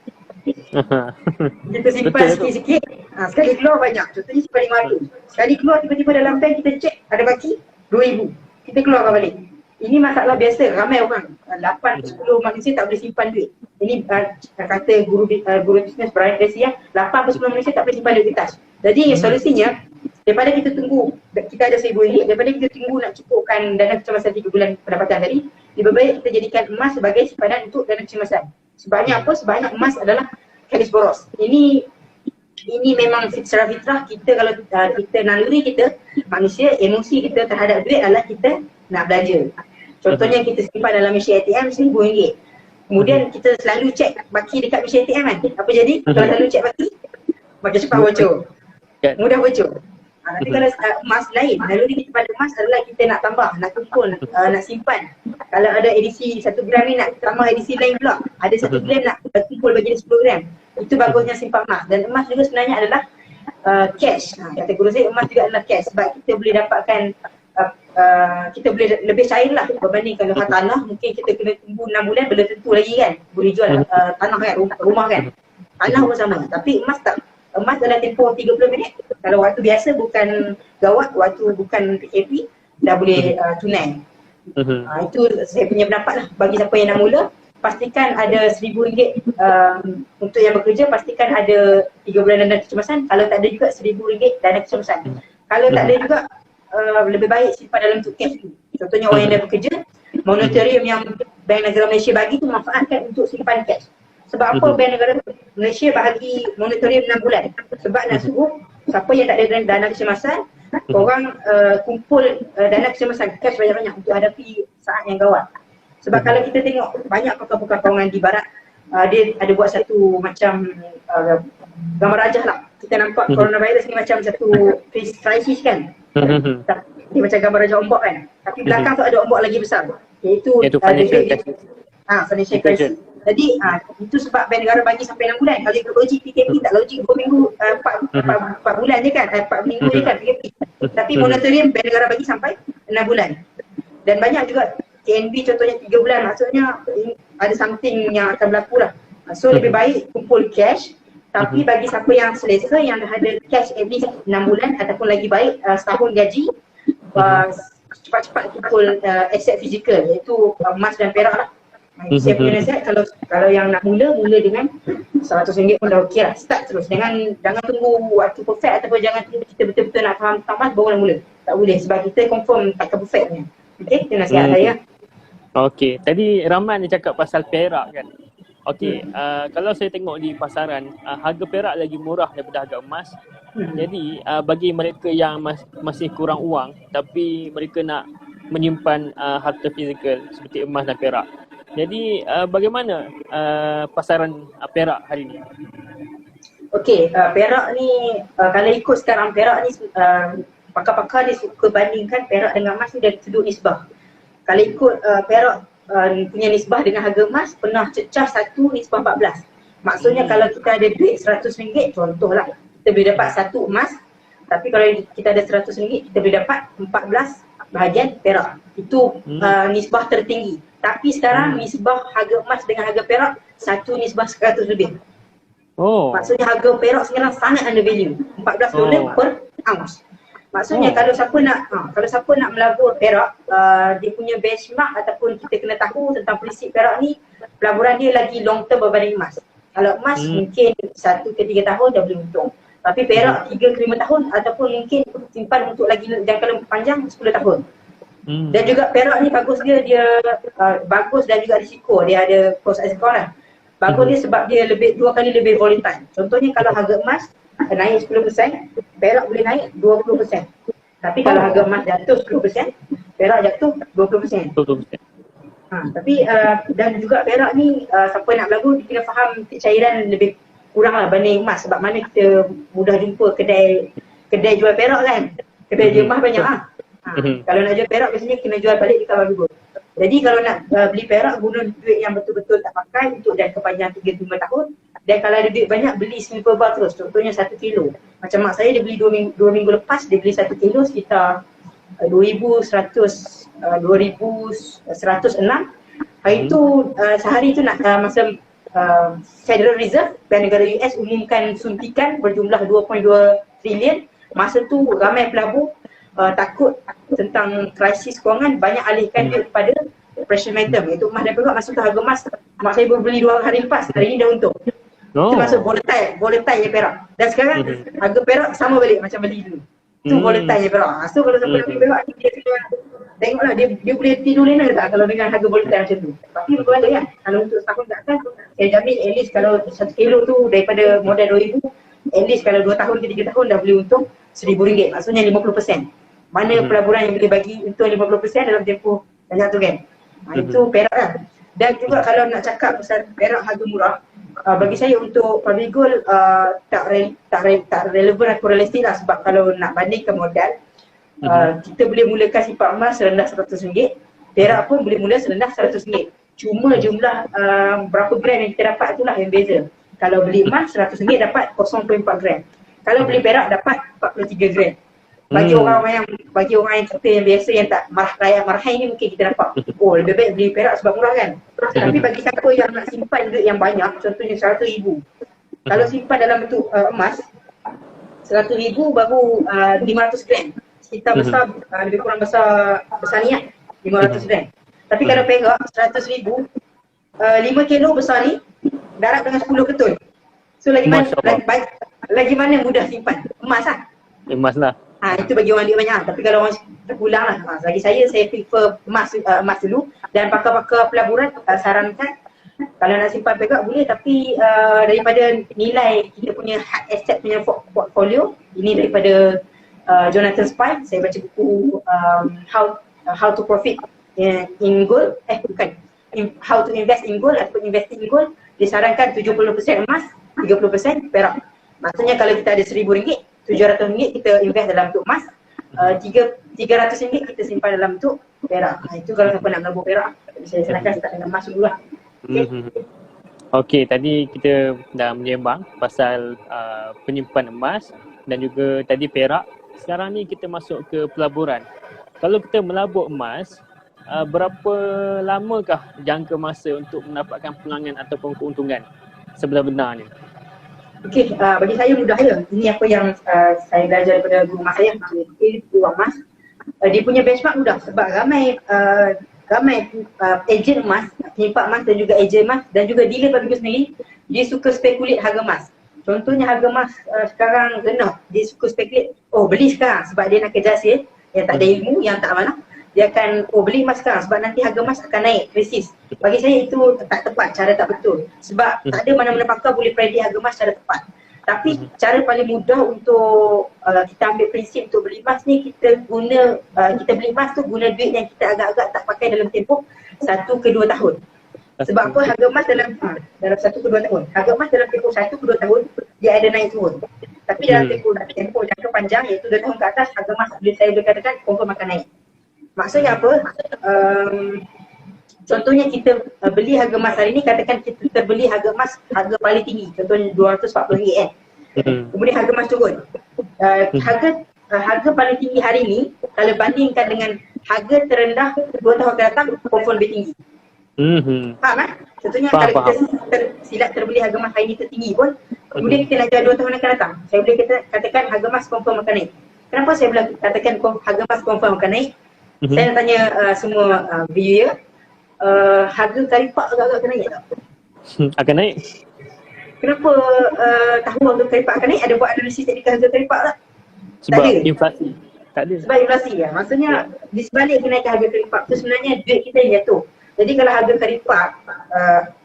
B: Kita simpan sikit-sikit, sekali keluar banyak. Contohnya simpan RM500. Sekali keluar tiba-tiba dalam bank kita cek ada baki RM2,000. Kita keluarkan balik. Ini masalah biasa, ramai orang. 8-10 manusia tak boleh simpan duit. Ini kata guru bisnes Brian Tracy, 8-10 manusia tak boleh simpan duit di tas. Jadi solusinya, daripada kita tunggu, kita ada RM1,000, daripada kita tunggu nak cukupkan dana kecemasan 3 bulan pendapatan tadi, lebih baik kita jadikan emas sebagai simpanan untuk dana kecemasan. Sebabnya apa? Sebabnya emas adalah kalis boros. Ini memang secara fitrah kita, kalau kita naluri kita, manusia, emosi kita terhadap duit adalah kita nak belanja. Contohnya kita simpan dalam mesin ATM RM1,000. Kemudian kita selalu cek baki dekat mesin ATM kan. Apa jadi? Kalau selalu cek baki, makin cepat bocor. Mudah bocor. Tapi kalau emas lain, naluri kita pada emas adalah kita nak tambah, nak kumpul, nak simpan. Kalau ada edisi 1 gram ni nak tambah edisi lain pula. Ada 1 gram nak kumpul bagi dia 10 gram. Itu bagusnya simpan emas. Dan emas juga sebenarnya adalah cash. Kata guru saya, emas juga adalah cash sebab kita boleh dapatkan, kita boleh lebih cair lah berbanding kalau tanah mungkin kita kena tunggu 6 bulan belum tentu lagi kan boleh jual tanah kan, rumah kan. Tanah pun sama, tapi emas tak. Emas dalam tempoh 30 minit, kalau waktu biasa bukan gawat, waktu bukan PKP dah boleh tunai. Itu saya punya pendapat lah. Bagi siapa yang nak mula, pastikan ada RM1,000 untuk yang bekerja, pastikan ada 3 bulan dana kecemasan. Kalau tak ada juga RM1,000 dana kecemasan. Kalau tak ada juga, lebih baik simpan dalam bentuk cash tu. Contohnya orang yang dah bekerja, moratorium yang Bank Negara Malaysia bagi tu manfaatkan untuk simpan cash. Sebab apa Bank Negara Malaysia bagi moratorium 6 bulan? Sebab nak suruh siapa yang tak ada dana kecemasan, korang kumpul dana kecemasan, cash banyak-banyak untuk hadapi saat yang gawat. Sebab kalau kita tengok banyak pakar-pakar kawangan di barat, dia ada buat satu macam gambar rajah lah. Kita nampak coronavirus ni macam satu krisis kan. Dia macam gambar rajah ombak kan. Tapi belakang tu ada ombak lagi besar, iaitu financial crisis. Jadi itu sebab Bank Negara bagi sampai 6 bulan. Kalau ikut logik PKP tak logik 2 minggu, 4 bulan je kan, 4 minggu je kan PKP. Tapi moratorium Bank Negara bagi sampai 6 bulan. Dan banyak juga KNB contohnya 3 bulan, maksudnya ada something yang akan berlaku lah. So lebih baik kumpul cash, tapi bagi siapa yang selesa, yang dah ada cash at least 6 bulan ataupun lagi baik setahun gaji, cepat-cepat kumpul aset fizikal, iaitu emas dan perak lah. Saya punya nasihat, kalau yang nak mula dengan RM100 pun dah okey lah. Start terus, jangan tunggu waktu perfect ataupun jangan tunggu kita betul-betul nak faham tambah baru nak mula. Tak boleh sebab kita confirm takkan perfectnya. Okey, itu nasihat saya.
C: Okey, tadi Rahman dia cakap pasal perak kan. Okey, kalau saya tengok di pasaran, harga perak lagi murah daripada harga emas. Jadi bagi mereka yang masih kurang wang tapi mereka nak menyimpan harta fizikal seperti emas dan perak, Jadi bagaimana pasaran perak hari ini?
B: Okey, perak ni kalau ikut sekarang perak ni pakar-pakar dia suka bandingkan perak dengan emas ni dari sudut nisbah. Kalau ikut perak punya nisbah dengan harga emas pernah cecah 1:14. Maksudnya kalau kita ada duit RM100, contohlah, kita boleh dapat 1 emas. Tapi kalau kita ada RM100, kita boleh dapat 14 bahagian perak. Itu nisbah tertinggi. Tapi sekarang nisbah harga emas dengan harga perak 1:100 lebih.
C: Oh.
B: Maksudnya harga perak sekarang sangat under value. $14 per ounce. Maksudnya kalau siapa nak melabur perak, dia punya benchmark ataupun kita kena tahu tentang prinsip perak ni, pelaburan dia lagi long term berbanding emas. Kalau emas mungkin 1 ke 3 tahun dah boleh untung. Tapi perak 3 ke 5 tahun ataupun mungkin simpan untuk lagi jangka lebih panjang 10 tahun. Dan juga perak ni bagus dia bagus dan juga risiko. Dia ada pros and cons lah. Bagus dia sebab dia 2 kali lebih volatile. Contohnya kalau harga emas naik 10%, perak boleh naik 20%. Tapi kalau harga emas jatuh 10%, perak jatuh 20%. Tapi dan juga perak ni siapa nak berlagu dia kena faham cairan lebih kurang lah banding emas. Sebab mana kita mudah jumpa kedai jual perak kan. Kedai jual emas banyak lah. Kalau nak jual perak biasanya kena jual balik di Kawal Bigo. Jadi kalau nak beli perak, guna duit yang betul-betul tak pakai untuk jangka panjang 3-5 tahun. Dan kalau ada duit banyak, beli silver bar terus. Contohnya 1 kilo. Macam mak saya dia beli 2 minggu lepas, dia beli 1 kilo sekitar 2,106. Hari tu sehari tu nak masa Federal Reserve Bank Negara US umumkan suntikan berjumlah 2.2 trilion. Masa tu ramai pelabur takut tentang krisis kewangan, banyak alihkan duit kepada precious metal, iaitu emas dan perak. Masuk ke harga emas, mak saya baru beli 2 hari lepas, hari ni dah untung. Itu masuk volatile je perak. Dan sekarang harga perak sama balik macam beli dulu. Itu volatile je perak. So kalau siapa nak beli perak ni, dia kena tengoklah dia boleh tidur lena tak kalau dengan harga volatile macam tu. Tapi berbalik kan, kalau untuk setahun ke atas, saya jamin at least kalau 1 kilo tu daripada modal 2,000, at least kalau 2 tahun ke 3 tahun dah boleh untung RM1,000. Maksudnya 50%. Mana pelaburan yang boleh bagi untung 50% dalam tempoh banyak tu kan. Itu perak lah. Dan juga kalau nak cakap pasal perak harga murah, bagi saya untuk public gold tak relevan atau realistik lah. Sebab kalau nak bandingkan modal, kita boleh mulakan simpan emas serendah RM100, perak pun boleh mula serendah RM100. Cuma jumlah berapa gram yang kita dapat itulah yang beza. Kalau beli emas RM100 dapat 0.4 gram. Kalau beli perak dapat 43 gram. Bagi orang yang kita yang biasa yang tak marahai ni mungkin kita dapat lebih baik beli perak sebab murah kan. Tapi bagi siapa yang nak simpan duit yang banyak, contohnya RM100,000, kalau simpan dalam bentuk emas RM100,000 baru 500 gram. Sekitar besar, lebih kurang besar niat 500 gram. Tapi kalau perak RM100,000, 5 kilo besar ni darab dengan 10 ketul. So lagi mana mudah simpan? Emas lah.
C: Emas lah.
B: Itu bagi orang duit banyak. Tapi kalau orang terpulang lah, bagi saya prefer emas dulu. Dan pakar-pakar pelaburan sarankan kalau nak simpan perak boleh, tapi daripada nilai kita punya hard asset punya portfolio, ini daripada Jonathan Spine. Saya baca buku How to Profit in Gold, How to Invest in Gold ataupun Investing in Gold. Disarankan 70% emas, 30% perak. Maksudnya kalau kita ada RM1,000, RM700 kita invest dalam bentuk emas, RM300 kita simpan dalam bentuk perak. Itu kalau siapa nak melabur perak, saya sarankan start dengan emas dulu lah.
C: Okey, tadi kita dah menyembang pasal penyimpan emas dan juga tadi perak. Sekarang ni kita masuk ke pelaburan. Kalau kita melabur emas, berapa lamakah jangka masa untuk mendapatkan pengulangan ataupun keuntungan sebenar-benar ni?
B: Okey, bagi saya mudah je. Ini apa yang saya belajar daripada guru emas saya, guru emas. Dia punya benchmark mudah sebab ramai ejen emas, penyimpan emas dan juga ejen emas dan juga dealer public sendiri, dia suka spekulate harga emas. Contohnya harga emas sekarang rendah, dia suka spekulate, beli sekarang sebab dia nak kejar sale, yang tak ada ilmu, yang tak amanah. Dia akan beli emas sekarang sebab nanti harga emas akan naik, krisis. Bagi saya itu tak tepat, cara tak betul. Sebab tak ada mana-mana pakar boleh predict harga emas secara tepat. Tapi cara paling mudah untuk kita ambil prinsip untuk beli emas ni, kita beli emas tu guna duit yang kita agak-agak tak pakai dalam tempoh 1 ke 2 tahun. Sebab apa? Harga emas dalam 1 ke 2 tahun. Harga emas dalam tempoh 1 ke 2 tahun dia ada naik turun. Tapi dalam tempoh jangka panjang iaitu 2 tahun ke atas, harga emas saya boleh katakan confirm akan naik. Maksudnya apa? Contohnya kita beli harga emas hari ni, katakan kita beli harga emas harga paling tinggi, contohnya RM240 kemudian harga emas turun. Harga paling tinggi hari ni kalau bandingkan dengan harga terendah 2 tahun akan datang, confirm lebih tinggi. Faham kan? Contohnya kalau kita silap terbeli harga emas hari ni tertinggi pun, kemudian kita nak jual 2 tahun akan datang, saya boleh katakan harga emas confirm akan naik. Kenapa saya boleh katakan harga emas confirm akan naik? Saya nak tanya semua viewer, harga karipak agak-agak akan naik tak?
C: Akan naik.
B: Kenapa tahu harga karipak akan naik? Ada buat analisis teknikal harga karipak tak?
C: Sebab
B: tak ada.
C: inflasi. Tak ada.
B: Sebab inflasi ya. Maksudnya di sebalik kenaikan harga karipak tu sebenarnya duit kita yang jatuh. Jadi kalau harga karipak,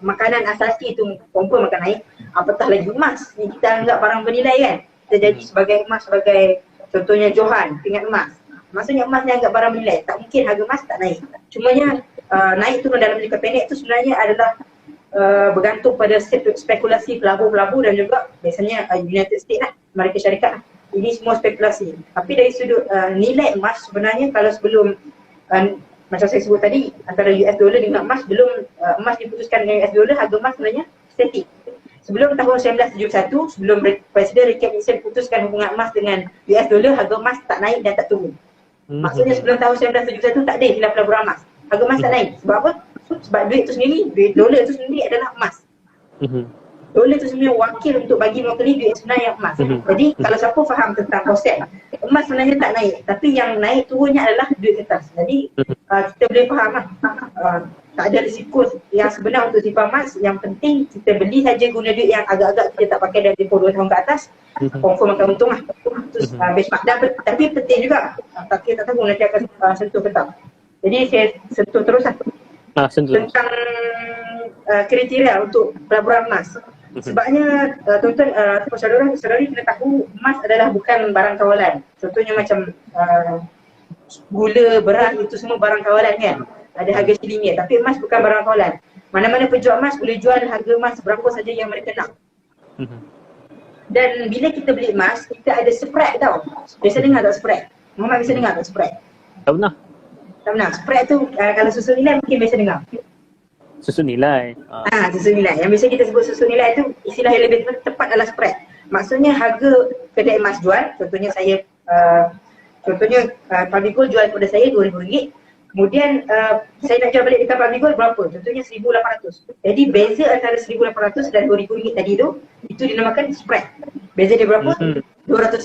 B: makanan asasi tu confirm akan naik, apatah lagi emas ni kita anggap barang bernilai kan. Kita jadi sebagai emas, sebagai contohnya Johan, pingat emas. Maksudnya emas ni anggap barang bernilai, tak mungkin harga emas tak naik. Cumanya naik turun dalam jangka pendek tu sebenarnya adalah bergantung pada spekulasi pelabur-pelabur dan juga biasanya United States lah, Amerika Syarikat lah. Ini semua spekulasi. Tapi dari sudut nilai emas sebenarnya kalau sebelum macam saya sebut tadi, antara US dollar dengan emas, belum emas diputuskan dengan US dollar, harga emas sebenarnya statik. Sebelum tahun 1971, sebelum Presiden Richard Nixon putuskan hubungan emas dengan US dollar, harga emas tak naik dan tak turun. Maksudnya sebelum tahun 1971 tak ada khilaf pelaburan emas. Harga emas tak naik. Sebab apa? Sebab duit tu sendiri, duit dolar tu sendiri adalah emas. Dolar tu sebenarnya wakil untuk bagi mewakili duit sebenarnya yang emas. Jadi kalau siapa faham tentang konsep, emas sebenarnya tak naik. Tapi yang naik turunnya adalah duit kertas. Jadi kita boleh faham lah. Tak ada risiko yang sebenar untuk simpan emas. Yang penting kita beli saja guna duit yang agak-agak kita tak pakai dari tempoh 2 tahun ke atas, confirm akan untung lah. Terus benchmark. Tapi penting juga, kita tak tahu nanti akan sentuh ke tak. Jadi saya sentuh terus lah. Tentang kriteria untuk pelaburan emas. Sebabnya tuan-tuan, saudara-saudari kena tahu emas adalah bukan barang kawalan. Contohnya macam gula, beras itu semua barang kawalan kan. Ada harga RM1, tapi emas bukan barang kawalan. Mana-mana penjual emas boleh jual harga emas berapa saja yang mereka nak. Dan bila kita beli emas, kita ada spread tau. Biasa dengar tak spread? Muhammad biasa dengar tak spread?
C: Tak pernah.
B: Tak pernah. Spread tu kalau susun nilai mungkin biasa dengar.
C: Susun nilai.
B: Susun nilai. Yang biasa kita sebut susun nilai tu, istilah yang lebih tepat adalah spread. Maksudnya harga kedai emas jual, contohnya saya, Public Gold jual kepada saya RM2,000. Kemudian saya nak jual balik dekat Public Gold berapa? Contohnya RM1,800. Jadi beza antara RM1,800 dan RM2,000 tadi tu, itu dinamakan spread. Beza dia berapa? RM200.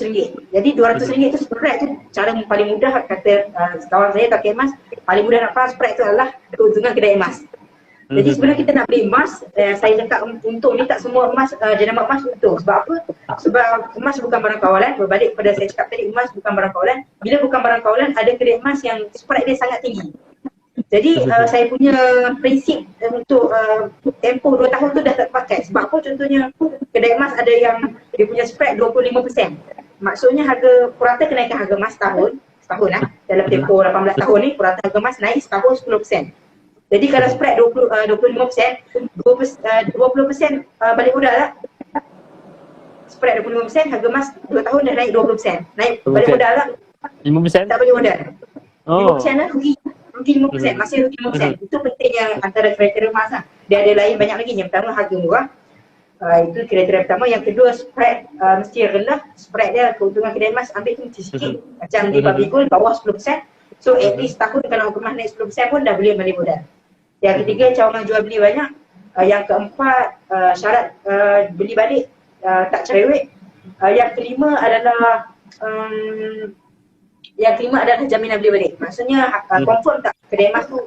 B: Jadi RM200 tu spread tu cara paling mudah kata kawan saya pakai emas, paling mudah nak faham spread tu adalah keuntungan kedai emas. Jadi sebenarnya kita nak beli emas, saya cakap untung ni tak semua emas, jenama emas untung. Sebab apa? Sebab emas bukan barang kawalan, berbalik pada saya cakap tadi, emas bukan barang kawalan. Bila bukan barang kawalan, ada kedai emas yang spread dia sangat tinggi. Jadi saya punya prinsip untuk tempoh 2 tahun tu dah tak terpakai. Sebab apa? Contohnya kedai emas ada yang dia punya spread 25%. Maksudnya harga purata kenaikan harga emas setahun lah. Dalam tempoh 18 tahun ni purata harga emas naik setahun 10%. Jadi kalau spread 25%, 20% balik modal lah. Spread 25%, harga emas 2 tahun dah naik 20%. Naik balik modal lah.
C: 5%?
B: Tak balik modal. 5% lah rugi 5%, masih rugi 5%. Itu pentingnya antara kriteria emas lah. Dia ada lain banyak lagi. Yang pertama harga murah. Itu kriteria pertama. Yang kedua spread mesti rendah. Spread dia keuntungan kedai emas ambil tu mesti sikit. Macam di Public Gold bawah 10%. So at least tahun kalau harga emas naik 10% pun dah boleh balik modal. Yang ketiga cawangan jual beli banyak. Yang keempat syarat beli balik tak cerewet. Yang kelima adalah jaminan beli balik. Maksudnya confirm tak kedai emas tu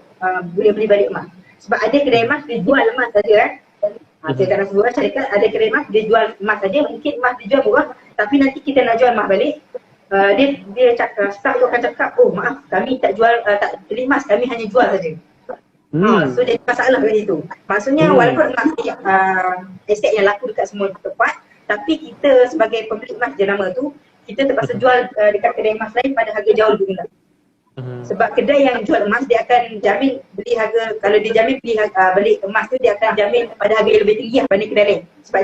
B: boleh beli balik emas. Sebab ada kedai emas dia jual emas saja kan. Saya tak nak sebut syarikat, ada kedai emas dia jual emas saja, mungkin emas dia jual murah tapi nanti kita nak jual emas balik. Dia cakap, staff tu akan cakap, oh maaf kami tak jual, tak beli emas, kami hanya jual saja. So jadi masalah kat situ. Maksudnya walaupun emas aset yang laku dekat semua tempat, tapi kita sebagai pemilik emas jenama tu, kita terpaksa jual dekat kedai emas lain pada harga jauh lebih rendah. Sebab kedai yang jual emas dia akan jamin beli harga, kalau dia jamin beli emas tu dia akan jamin pada harga yang lebih tinggi lah banding kedai lain. Sebab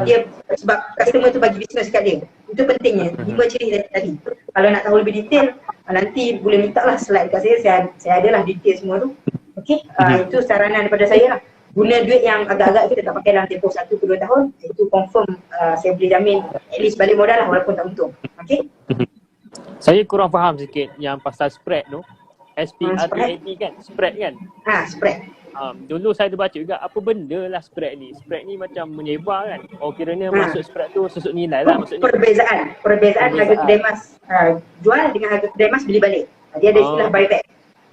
B: dia sebab customer tu bagi bisnes kat dia. Itu pentingnya. 5 ciri tadi. Kalau nak tahu lebih detail, nanti boleh minta lah slide kat saya adalah detail semua tu. Okey, itu saranan daripada saya lah. Guna duit yang agak-agak kita tak pakai dalam tempoh 1 ke 2 tahun, itu confirm saya boleh jamin at least balik modal lah walaupun tak untung. Okey.
C: Saya kurang faham sikit yang pasal spread tu. SPREAD kan? Spread kan?
B: Spread.
C: Dulu saya ada baca juga apa benda lah spread ni. Spread ni macam menyebar kan? Oh kiranya masuk spread tu susut nilai lah maksudnya.
B: Perbezaan harga kedai emas jual dengan harga kedai emas beli balik. Dia ada istilah buyback.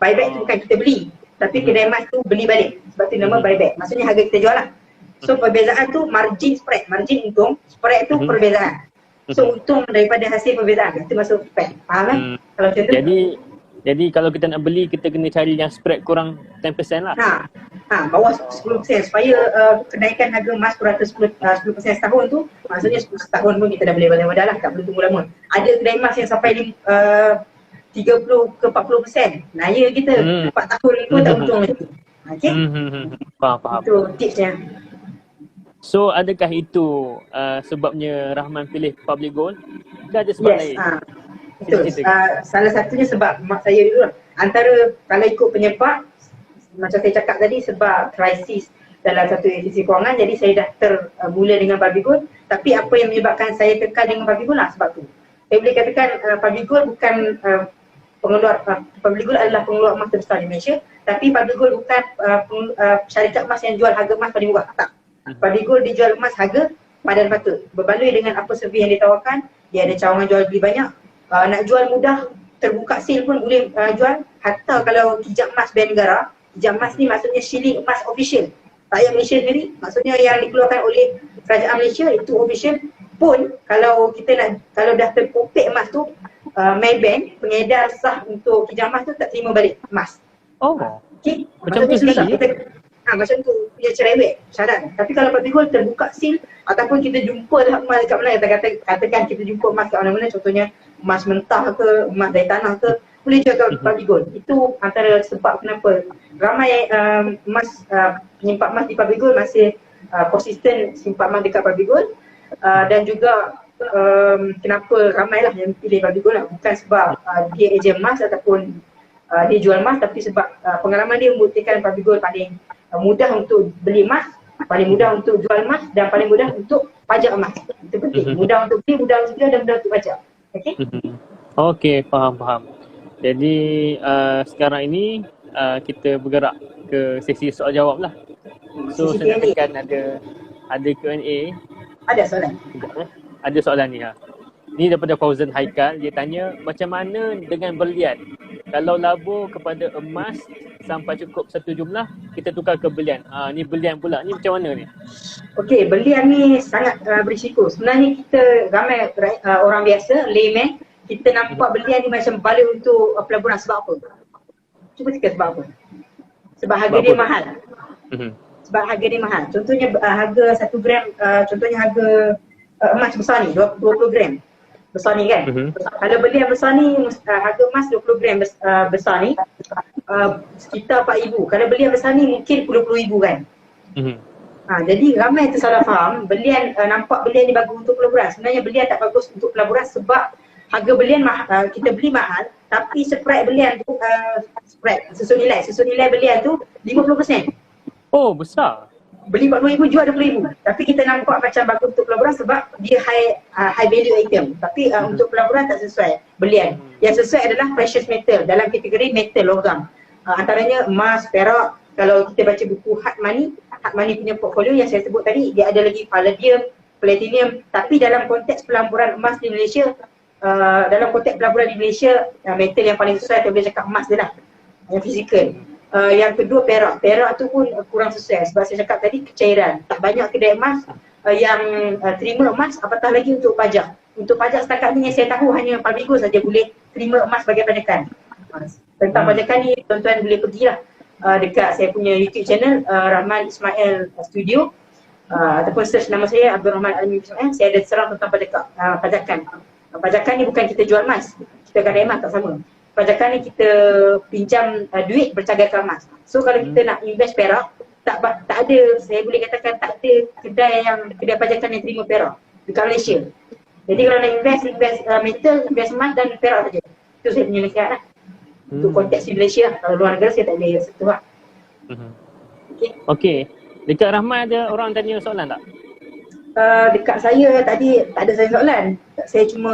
B: Buyback tu bukan kita beli, tapi kedai emas tu beli balik. Sebab tu nama buyback. Maksudnya harga kita jual lah. So perbezaan tu margin spread. Margin untung, spread tu perbezaan. So untung daripada hasil perbezaan itu masuk spread. Faham kan? Kalau macam tu.
C: Jadi kalau kita nak beli kita kena cari yang spread kurang 10% lah.
B: Bawah 10% supaya kenaikan harga emas kurang 10% setahun tu, maksudnya setahun pun kita dah boleh balik modal lah, tak perlu tunggu lama. Ada kedai emas yang sampai 30 ke 40%. Naya kita 4 tahun pun tak untung lagi. Okey?
C: Faham.
B: Itu tipsnya.
C: So adakah itu sebabnya Rahman pilih Public Gold? Ke ada sebab lain?
B: Betul. Salah satunya sebab mak saya dulu lah. Antara kalau ikut penyebab, macam saya cakap tadi, sebab krisis dalam satu institusi kewangan, jadi saya dah termula dengan Public Gold. Tapi apa yang menyebabkan saya kekal dengan Public Gold lah sebab tu. Saya boleh katakan Public Gold bukan Public Gold adalah pengeluar emas terbesar di Malaysia, tapi Public Gold bukan syarikat emas yang jual harga emas paling murah. Tak. Public Gold dijual emas harga padan patut. Berbaloi dengan apa servis yang ditawarkan, dia ada cawangan jual beli banyak. Nak jual mudah, terbuka sale pun boleh jual. Hatta kalau hijab emas Bank Negara, hijab emas ni maksudnya shilling emas official rakyat Malaysia sendiri, maksudnya yang dikeluarkan oleh kerajaan Malaysia, itu official pun. Kalau dah terpopek emas tu, Maybank, pengedar sah untuk hijab emas tu tak terima balik emas. Okay?
C: Macam tu sendiri?
B: Macam tu, dia cerewet syarat. Tapi kalau Public Gold terbuka seal ataupun kita jumpa emas dekat mana, katakan kita jumpa emas kat mana-mana, contohnya emas mentah ke, emas dari tanah ke, boleh jual kat Public Gold. Itu antara sebab kenapa ramai penyimpan emas di Public Gold masih konsisten simpan emas dekat Public Gold. Dan juga kenapa ramailah yang pilih Public Gold lah. Bukan sebab dia ejen emas ataupun dia jual emas, tapi sebab pengalaman dia membuktikan Public Gold paling mudah untuk beli emas, paling mudah untuk jual emas, dan paling mudah untuk pajak emas. Itu penting. Mudah untuk beli, mudah untuk jual, dan mudah untuk pajak.
C: Okey, faham. Jadi sekarang ini kita bergerak ke sesi soal jawab lah. So saya akan ada Q&A.
B: Ada soalan?
C: Ada soalan ni Ni daripada Fauzan Haikal, dia tanya macam mana dengan berlian? Kalau labur kepada emas sampai cukup satu jumlah, kita tukar ke berlian. Ni berlian pula, ni macam mana ni?
B: Okey, berlian ni sangat berisiko. Sebenarnya kita ramai orang biasa, layman, kita nampak berlian ni macam balik untuk pelaburan. Sebab apa? Cuba teka sebab apa? Sebab harga dia mahal. Sebab harga dia mahal. Contohnya harga 1 gram, contohnya harga emas besar ni, 20 gram. Besar ni kan? Kalau berlian besar ni, harga emas 20 gram besar ni sekitar 4,000. Kalau berlian besar ni mungkin puluh-puluh ribu kan? Jadi ramai tersalah faham, nampak berlian ni bagus untuk pelaburan. Sebenarnya berlian tak bagus untuk pelaburan sebab harga berlian kita beli mahal, tapi spread berlian tu, susun nilai berlian tu 50%.
C: Oh, besar.
B: Beli 40,000 jual 20,000. Tapi kita nampak macam bagus untuk pelaburan sebab dia high value item. Tapi untuk pelaburan tak sesuai berlian. Yang sesuai adalah precious metal dalam kategori metal logam. Antaranya emas, perak. Kalau kita baca buku Hard Money punya portfolio yang saya sebut tadi, dia ada lagi palladium, platinum. Tapi dalam konteks pelaburan emas di Malaysia, metal yang paling sesuai, kita boleh cakap emas dia lah, yang fizikal. Yang kedua perak tu pun kurang sesuai sebab saya cakap tadi kecairan. Tak banyak kedai emas yang terima emas, apatah lagi untuk pajak. Untuk pajak setakat ni yang saya tahu hanya Public Gold saja boleh terima emas sebagai pajakan. Tentang pajakan ni tuan-tuan boleh pergilah dekat saya punya YouTube channel Rahman Ismail Studio, ataupun search nama saya Abdul Rahman Alimi Ismail. Saya ada serang tentang pajakan. Pajakan ni bukan kita jual emas, kita kedai emas tak sama. pajakan ni kita pinjam duit bercanggakan emas. So kalau kita nak invest perak, tak ada, saya boleh katakan tak ada kedai pajakan yang terima perak dekat Malaysia. Jadi kalau nak invest metal, invest emas dan perak saja. Itu saya punya nasihat lah. Untuk konteks di Malaysia. Kalau luar negara saya tak boleh sentuh lah.
C: Okey. Dekat Rahman ada orang tanya soalan tak?
B: Dekat saya tadi tak ada saya soalan. Saya cuma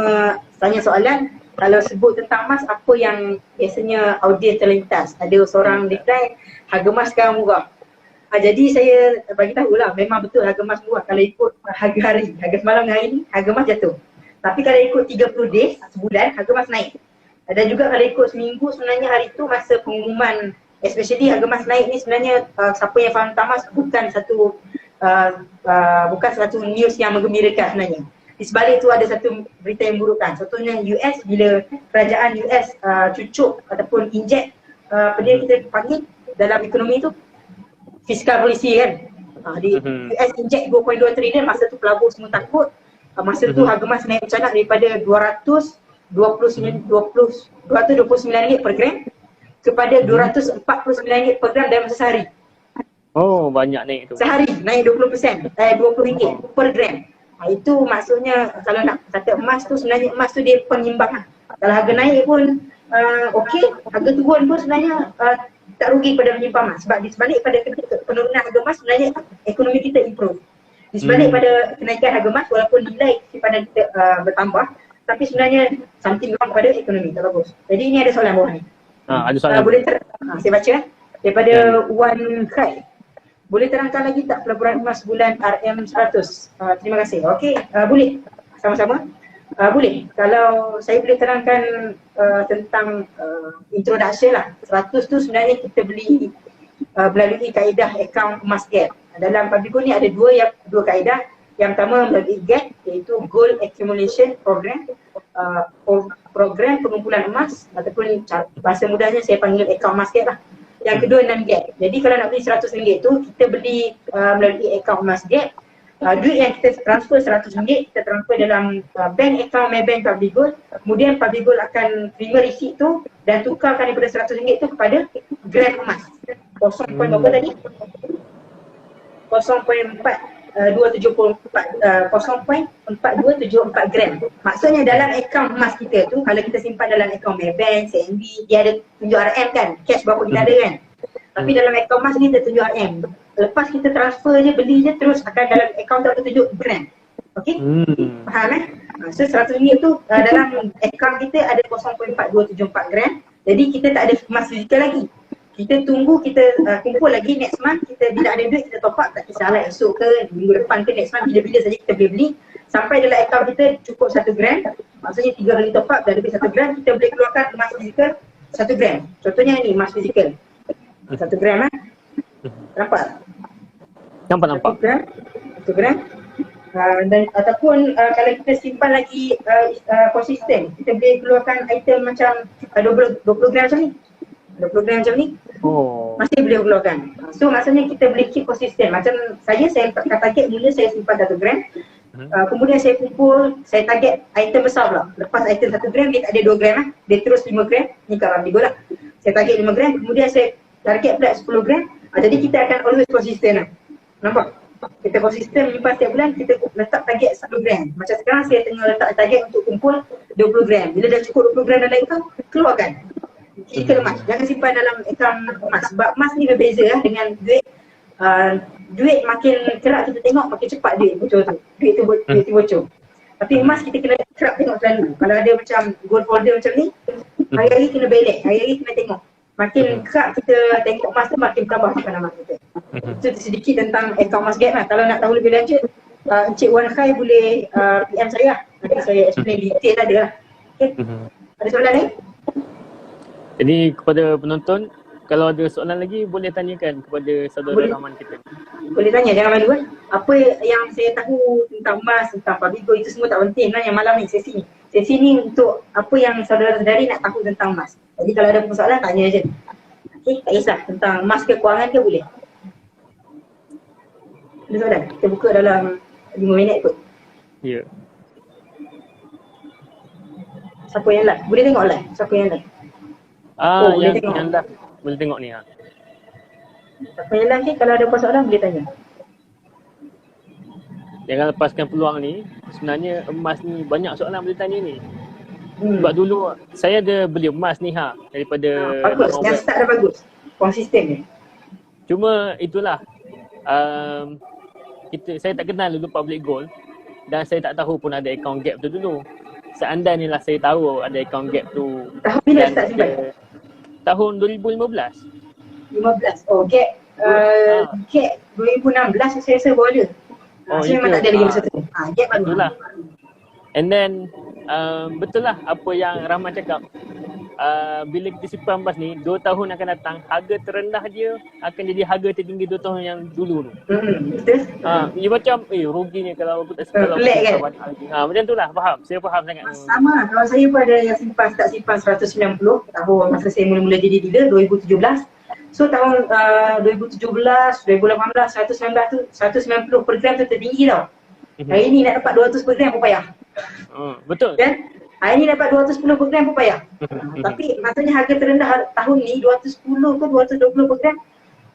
B: tanya soalan, kalau sebut tentang emas, apa yang biasanya audiens terlintas? Ada seorang reply, harga emas sekarang murah. Jadi saya bagi tahulah, memang betul harga emas murah kalau ikut harga hari. Harga semalam dengan hari ni, harga emas jatuh. Tapi kalau ikut 30 days, sebulan, harga emas naik. Dan juga kalau ikut seminggu, sebenarnya hari tu masa pengumuman, especially harga emas naik ni sebenarnya siapa yang faham tentang emas bukan satu news yang menggembirakan sebenarnya. Di sebalik tu ada satu berita yang burukkan. Contohnya US, bila kerajaan US cucuk ataupun inject apa dia kita panggil dalam ekonomi tu, fiskal polisi kan. Di US inject 2.2 trilion, masa tu pelabur semua takut. Masa tu harga emas naik mencanak daripada RM229 per gram kepada RM249 per gram dalam masa sehari.
C: Oh, banyak naik tu.
B: Sehari naik 20%, RM20 per gram. Itu maksudnya kalau nak kata emas tu, sebenarnya emas tu dia penyimbang lah. Kalau harga naik pun okey, harga turun pun sebenarnya tak rugi pada penyimbang emas. Sebab di sebalik pada penurunan harga emas sebenarnya ekonomi kita improve. Di sebalik pada kenaikan harga emas, walaupun nilai simpanan kita bertambah, tapi sebenarnya something wrong pada ekonomi, tak bagus. Jadi ini ada soalan bawah ni.
C: Ada soalan.
B: Saya baca daripada Wan Khai. Boleh terangkan lagi tak pelaburan emas bulan RM100? Terima kasih. Okey, boleh. Sama-sama. Boleh. Kalau saya boleh terangkan tentang introduction lah. 100 tu sebenarnya kita beli melalui kaedah account emas gap. Dalam Pabigo ni ada dua kaedah. Yang pertama melalui GAP, iaitu Gold Accumulation Program, program pengumpulan emas, ataupun bahasa mudahnya saya panggil account emas gap lah. Yang kedua non-gap. Jadi kalau nak beli RM100 tu, kita beli melalui account emas gap. Duit yang kita transfer RM100, kita transfer dalam bank account Maybank Pabigo. Kemudian Pabigo akan terima receipt tu dan tukarkan daripada RM100 tu kepada gram emas. 0.4 tadi? 0.4274 gram. Maksudnya dalam akaun emas kita tu, kalau kita simpan dalam akaun Maybank, CNB, dia ada tunjuk RM kan, cash berapa kita ada kan. Tapi dalam akaun emas ni dia tunjuk RM. Lepas kita transfer je, beli je, terus akan dalam akaun tu tunjuk gram. Okey? Faham So RM100 tu dalam akaun kita ada 0.4274 gram. Jadi kita tak ada emas fizikal lagi. Kita tunggu, kita kumpul lagi next month, kita bila ada duit kita top up, tak kisahlah esok ke minggu depan ke next month, bila-bila saja kita boleh beli sampai dalam akaun kita cukup 1 gram. Maksudnya 3 kali top up dah lebih 1 gram, kita boleh keluarkan emas fizikal 1 gram. Contohnya ni emas fizikal 1 gram nampak? Nampak 1 gram dan ataupun kalau kita simpan lagi konsisten, kita boleh keluarkan item macam 20 gram macam ni. 20 gram macam ni, masih boleh keluarkan. So maksudnya kita boleh keep konsisten. Macam saya target mula saya simpan 1 gram, kemudian saya kumpul, saya target item besar pula. Lepas item 1 gram, dia tak ada 2 gram lah, dia terus 5 gram, ni kat Pabigo lah. Saya target 5 gram, kemudian saya target pula 10 gram. Jadi kita akan always konsisten lah. Nampak? Kita konsisten menyimpan setiap bulan, kita letak target 1 gram. Macam sekarang saya tengah letak target untuk kumpul 20 gram. Bila dah cukup 20 gram dalam account, keluarkan. Fizikal emas, jangan simpan dalam akaun emas. Sebab emas ni berbeza dengan duit. Duit makin kerap kita tengok, makin cepat duit bocor tu. Duit tu bocor. Tapi emas kita kena kerap tengok selalu. Kalau ada macam gold folder macam ni, hari-hari kena belek, hari-hari kena tengok. Makin kerap kita tengok emas tu, makin bertambah simpanan emas kita. Itu sedikit tentang akaun emas gap lah. Kalau nak tahu lebih lanjut, Encik Wan Khai boleh PM saya lah. Nanti saya explain detail ada lah. Okay. Ada soalan lain?
C: Jadi kepada penonton, kalau ada soalan lagi boleh tanyakan kepada saudara Rahman kita.
B: Boleh tanya, jangan malu kan. Apa yang saya tahu tentang emas, tentang Pabigo, itu semua tak penting lah yang malam ni, sesi ni. Sesi ni untuk apa yang saudara-saudari nak tahu tentang emas. Jadi kalau ada persoalan, tanya je. Okay, tak kisah tentang emas ke kewangan ke boleh. Ada soalan? Kita buka dalam 5 minit kot.
C: Ya.
B: Siapa yang live? Boleh tengok live? Siapa yang live? boleh
C: yang
B: tengok.
C: yang dah boleh tengok ni ha.
B: Siapa yang live ni kalau ada persoalan boleh tanya.
C: Jangan lepaskan peluang ni. Sebenarnya emas ni banyak soalan boleh tanya ni.
B: Hmm.
C: Sebab dulu saya ada beli emas ni ha daripada
B: Bagus,
C: laman
B: yang
C: web.
B: start dah bagus. Konsisten ni.
C: Cuma itulah saya tak kenal dulu public gold dan saya tak tahu pun ada account gap tu dulu. Seandainya lah saya tahu ada account gap tu
B: Tahun bila
C: dan
B: start simpan?
C: tahun 2015.
B: 15. Oh, gap. Gap 2016 saya rasa baru ada.
C: Oh,
B: Saya memang
C: ya
B: tak
C: ke?
B: ada lagi masa tu. Gap baru.
C: Itulah. And then betul lah apa yang Rahman cakap. Bila kita simpan emas ni 2 tahun akan datang, harga terendah dia akan jadi harga tertinggi 2 tahun yang dulu tu.
B: Betul?
C: Dia macam ruginya kalau aku tak simpan
B: Pelik kan?
C: banyak lagi. Macam tu lah, faham. Saya faham sangat.
B: Sama, kalau saya pun ada yang start simpan 190 tahun masa saya mula-mula jadi dealer 2017. So tahun 2017, 2018, 119 tu 190 per gram tu tertinggi tau. Hari ni nak dapat 200 per gram pun payah.
C: Betul.
B: Kan? Hari ni dapat 210 per gram pun payah. Tapi maksudnya harga terendah tahun ni 210 ke 220 per gram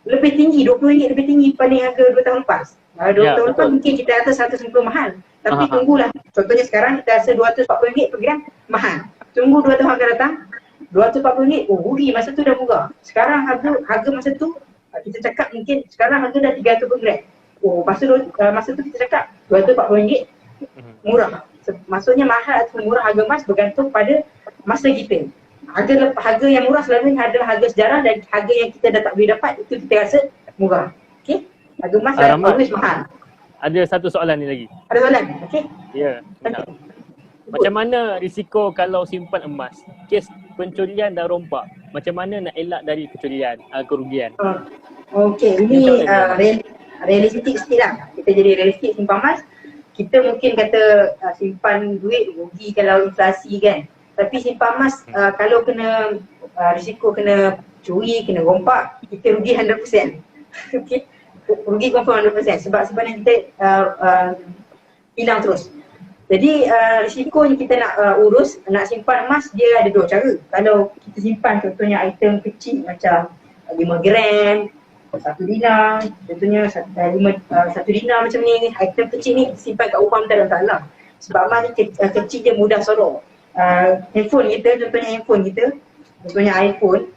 B: lebih tinggi, RM20 lebih tinggi berbanding harga 2 tahun lepas. 2 tahun lepas mungkin kita rasa 190 mahal. Tapi tunggulah. Contohnya sekarang kita rasa RM240 per gram mahal. Tunggu 2 tahun akan datang RM240, rugi, masa tu dah murah. Sekarang harga masa tu kita cakap mungkin sekarang harga dah RM300 per gram. Masa tu kita cakap RM240 murah. Maksudnya mahal atau murah harga emas bergantung pada masa kita. Harga yang murah selalunya adalah harga sejarah dan harga yang kita dah tak boleh dapat itu kita rasa murah. Okey? Harga emas always mahal.
C: Ada satu soalan ni lagi.
B: Ada soalan? Okey?
C: Ya, benar. Macam mana risiko kalau simpan emas? Kes pencurian dah rompak. Macam mana nak elak dari pencurian, kerugian?
B: Okey, ini realistik sikit lah. Kita jadi realistik simpan emas. Kita mungkin kata simpan duit rugi kalau inflasi kan. Tapi simpan emas kalau kena risiko kena curi, kena rompak, kita rugi 100%. Okey. Rugi confirm 100% sebab sebenarnya kita hilang terus. Jadi risiko yang kita nak urus, nak simpan emas dia ada 2 cara. Kalau kita simpan contohnya item kecil macam 5 gram, 1 dinar, contohnya 1 dinar macam ni, item kecil ni simpan kat rumah tak ada masalah. Sebab emas ni kecil je mudah sorok. Handphone kita, contohnya iPhone,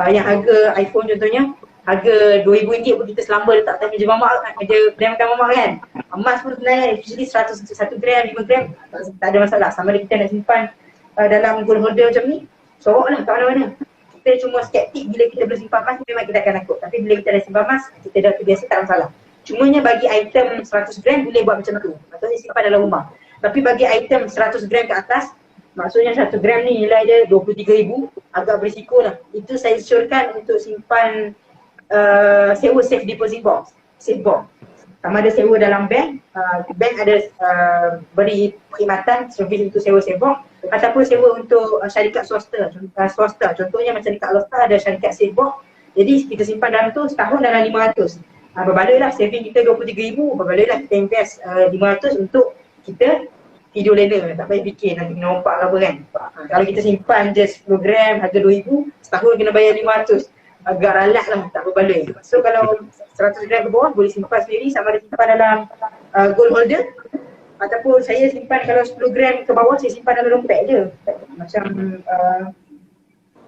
B: yang harga iPhone contohnya harga RM2,000 pun kita selamba letak atas meja mamak, meja kedai mamak kan. Emas pun sebenarnya usually 1 gram, 5 gram tak ada masalah. Sama ada kita nak simpan dalam gold holder macam ni, sorok lah kat mana-mana. Kita cuma skeptik bila kita boleh simpan emas, memang kita akan takut. Tapi bila kita dah simpan emas, kita dah terbiasa tak ada masalah. Cumanya bagi item 100 gram boleh buat macam tu. Maksudnya simpan dalam rumah. Tapi bagi item 100 gram ke atas, maksudnya 1 gram ni nilai dia RM23,000, agak berisiko lah. Itu saya syorkan untuk simpan sewa safe deposit box, safe box. Sama ada sewa dalam bank, bank ada beri perkhidmatan servis untuk sewa safe box ataupun sewa untuk syarikat swasta. Contohnya macam dekat Alostar ada syarikat safe box. Jadi kita simpan dalam tu setahun dalam 500. Berbaloi lah saving kita RM23,000, berbaloi lah kita invest 500 untuk kita tidur lena, tak payah fikir nanti kena rompak ke apa kan. Kalau kita simpan je 10 gram harga RM2,000, setahun kena bayar 500. Agak ralat lah, tak berbaloi. So kalau 100 gram ke bawah boleh simpan sendiri, sama ada simpan dalam gold holder ataupun saya simpan kalau 10 gram ke bawah saya simpan dalam dompet je. Macam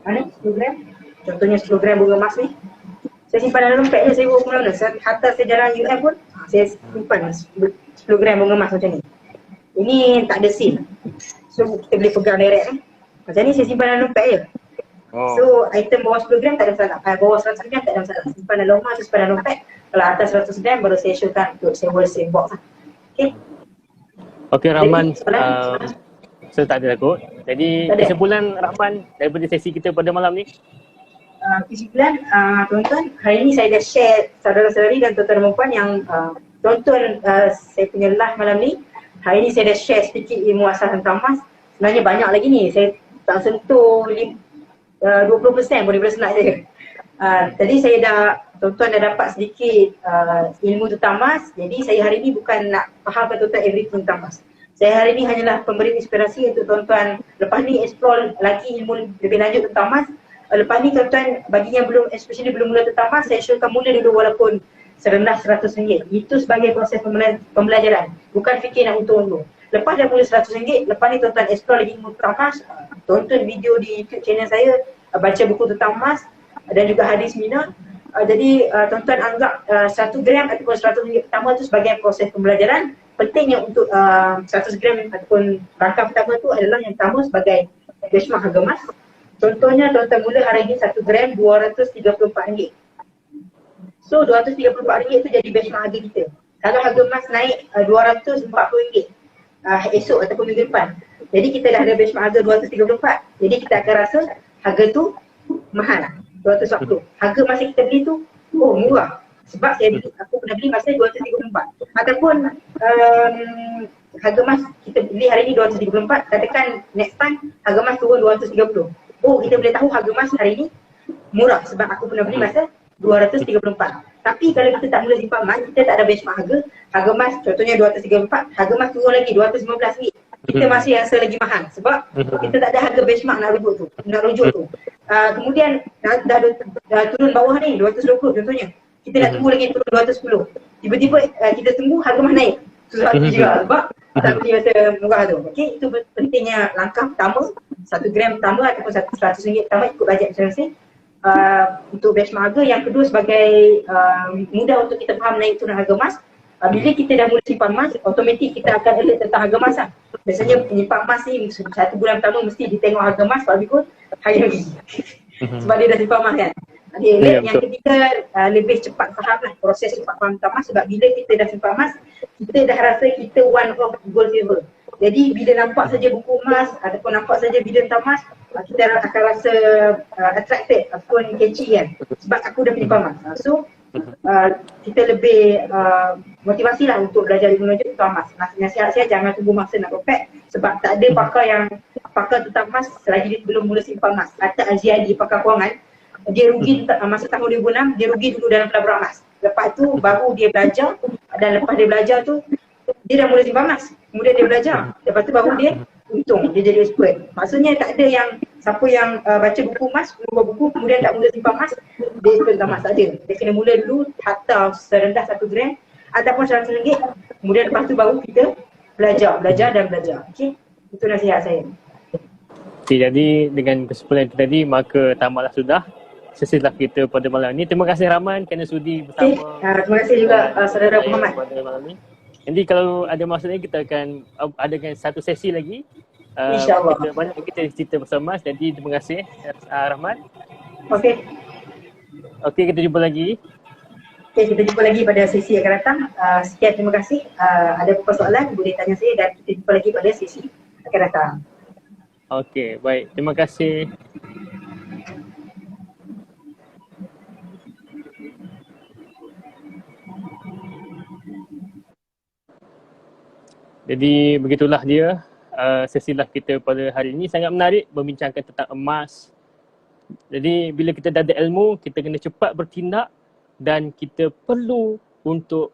B: mana 10 gram? Contohnya 10 gram bunga emas ni. Saya simpan dalam dompet je, saya bawa ke mana-mana. Hantar sejarah UM pun saya simpan 10 gram bunga emas macam ni. Ini tak ada seal. So kita boleh pegang direct. Macam ni saya simpan dalam dompet je. So item bawah 10 gram tak ada masalah. Bawah 100 gram tak ada masalah. Simpan dalam rumah, simpan dalam dompet. Kalau atas 100 gram baru saya syorkan untuk sewa safe box.
C: Okey Rahman, saya tak ada takut. Jadi kesimpulan Rahman daripada sesi kita pada malam ni?
B: Kesimpulan tuan-tuan, hari ni saya dah share saudara-saudari dan tuan-tuan dan puan yang tonton saya punya live malam ni. Hari ni saya dah share sedikit ilmu asas tentang emas. Sebenarnya banyak lagi ni, saya tak sentuh 20% pun daripada senat je. Tadi saya dah, tuan-tuan dah dapat sedikit ilmu tentang emas. Jadi saya hari ni bukan nak fahamkan tuan-tuan everything tentang emas. Saya hari ni hanyalah pemberi inspirasi untuk tuan-tuan lepas ni explore lagi ilmu lebih lanjut tentang emas. Lepas ni tuan-tuan, bagi yang belum, especially belum mula tetamas, saya syorkan mula dulu walaupun serendah RM100. Itu sebagai proses pembelajaran. Bukan fikir nak untung dulu. Lepas dah mula RM100, lepas ni tuan-tuan explore lagi ilmu tentang emas, tonton video di YouTube channel saya, baca buku tentang emas dan juga hadis Mina. Jadi tuan-tuan anggap 1 gram ataupun RM100 pertama tu sebagai proses pembelajaran. Pentingnya untuk 100 gram ataupun rangka pertama tu adalah yang pertama sebagai benchmark harga emas. Contohnya tuan-tuan mula hari ini 1 gram RM234. So RM234 tu jadi benchmark harga kita. Kalau harga emas naik RM240 esok ataupun minggu depan, jadi kita dah ada benchmark harga 234. Jadi kita akan rasa harga tu mahal, 240. Harga masa kita beli tu, oh murah. Sebab aku pernah beli masa 234. Ataupun harga emas kita beli hari ni 234, katakan next time harga emas turun 230. Oh, kita boleh tahu harga emas hari ni murah sebab aku pernah beli masa 234. Tapi kalau kita tak mula simpan emas, kita tak ada benchmark harga emas contohnya 234, harga emas turun lagi RM215. Kita masih rasa lagi mahal sebab kita tak ada harga benchmark nak rujuk tu. Kemudian dah turun bawah ni 220 contohnya. Kita nak tunggu lagi turun 210. Tiba-tiba kita tunggu harga emas naik. Susah juga sebab tak boleh rasa murah tu. Okey, itu pentingnya langkah pertama, 1 gram pertama ataupun RM100 pertama ikut bajet masing-masing. Untuk benchmark harga. Yang kedua sebagai mudah untuk kita faham naik turun harga emas, bila kita dah mula simpan emas, automatik kita akan alert tentang harga emas lah. Biasanya penyimpan emas ni 1 bulan pertama mesti ditengok harga emas sebab ikut hari sebab dia dah simpan emas kan. Dia alert. Yang ketiga lebih cepat faham lah, proses cepat faham tentang emas sebab bila kita dah simpan emas, kita dah rasa kita one of gold silver. Jadi bila nampak saja buku emas ataupun nampak saja video tentang emas, kita akan rasa attracted ataupun catchy kan. Sebab aku dah menyimpan emas. So kita lebih motivasi lah untuk belajar ilmu tentang emas. Nasihat saya jangan tunggu masa nak perfect sebab tak ada pakar tentang emas selagi dia belum mula simpan emas. Kata Aziadi, pakar kewangan, dia rugi masa tahun 2006, dia rugi dulu dalam pelaburan emas. Lepas tu baru dia belajar dan lepas dia belajar tu dia dah mula simpan emas. Kemudian dia belajar. Lepas tu baru dia untung, dia jadi expert. Maksudnya tak ada yang siapa yang baca buku emas, buku buku kemudian tak mula simpan emas, dia expert tentang emas. Tak ada. Dia kena mula dulu harta serendah 1 gram ataupun RM100. Kemudian lepas tu baru kita belajar dan belajar. Okey. Itu nasihat saya.
C: Okay, jadi dengan kesimpulan itu tadi, maka tamatlah sudah sesi live kita pada malam ini. Terima kasih Rahman kerana sudi bersama.
B: Terima kasih juga saudara Muhammad.
C: Pada malam ini. Jadi kalau ada masa lagi kita akan adakan satu sesi lagi.
B: InsyaAllah.
C: Kita cerita bersama. Jadi terima kasih Rahman.
B: Okey.
C: Okey, kita jumpa lagi.
B: Okey, kita jumpa lagi pada sesi yang akan datang. Sekian, terima kasih. Ada beberapa soalan boleh tanya saya dan kita jumpa lagi pada sesi akan datang.
C: Okey, baik. Terima kasih. Jadi begitulah dia sesi live kita pada hari ini. Sangat menarik membincangkan tentang emas. Jadi bila kita dah ada ilmu, kita kena cepat bertindak dan kita perlu untuk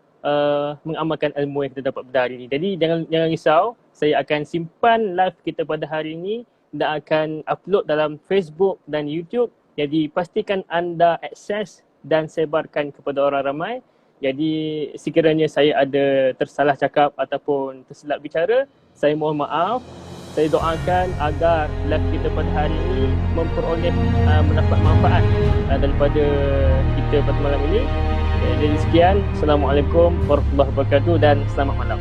C: mengamalkan ilmu yang kita dapat pada hari ini. Jadi jangan risau, saya akan simpan live kita pada hari ini dan akan upload dalam Facebook dan YouTube. Jadi pastikan anda akses dan sebarkan kepada orang ramai. Jadi sekiranya saya ada tersalah cakap ataupun tersilap bicara, saya mohon maaf. Saya doakan agar live kita pada hari ini memperoleh mendapat manfaat daripada kita pada malam ini. Jadi sekian. Assalamualaikum warahmatullahi wabarakatuh dan selamat malam.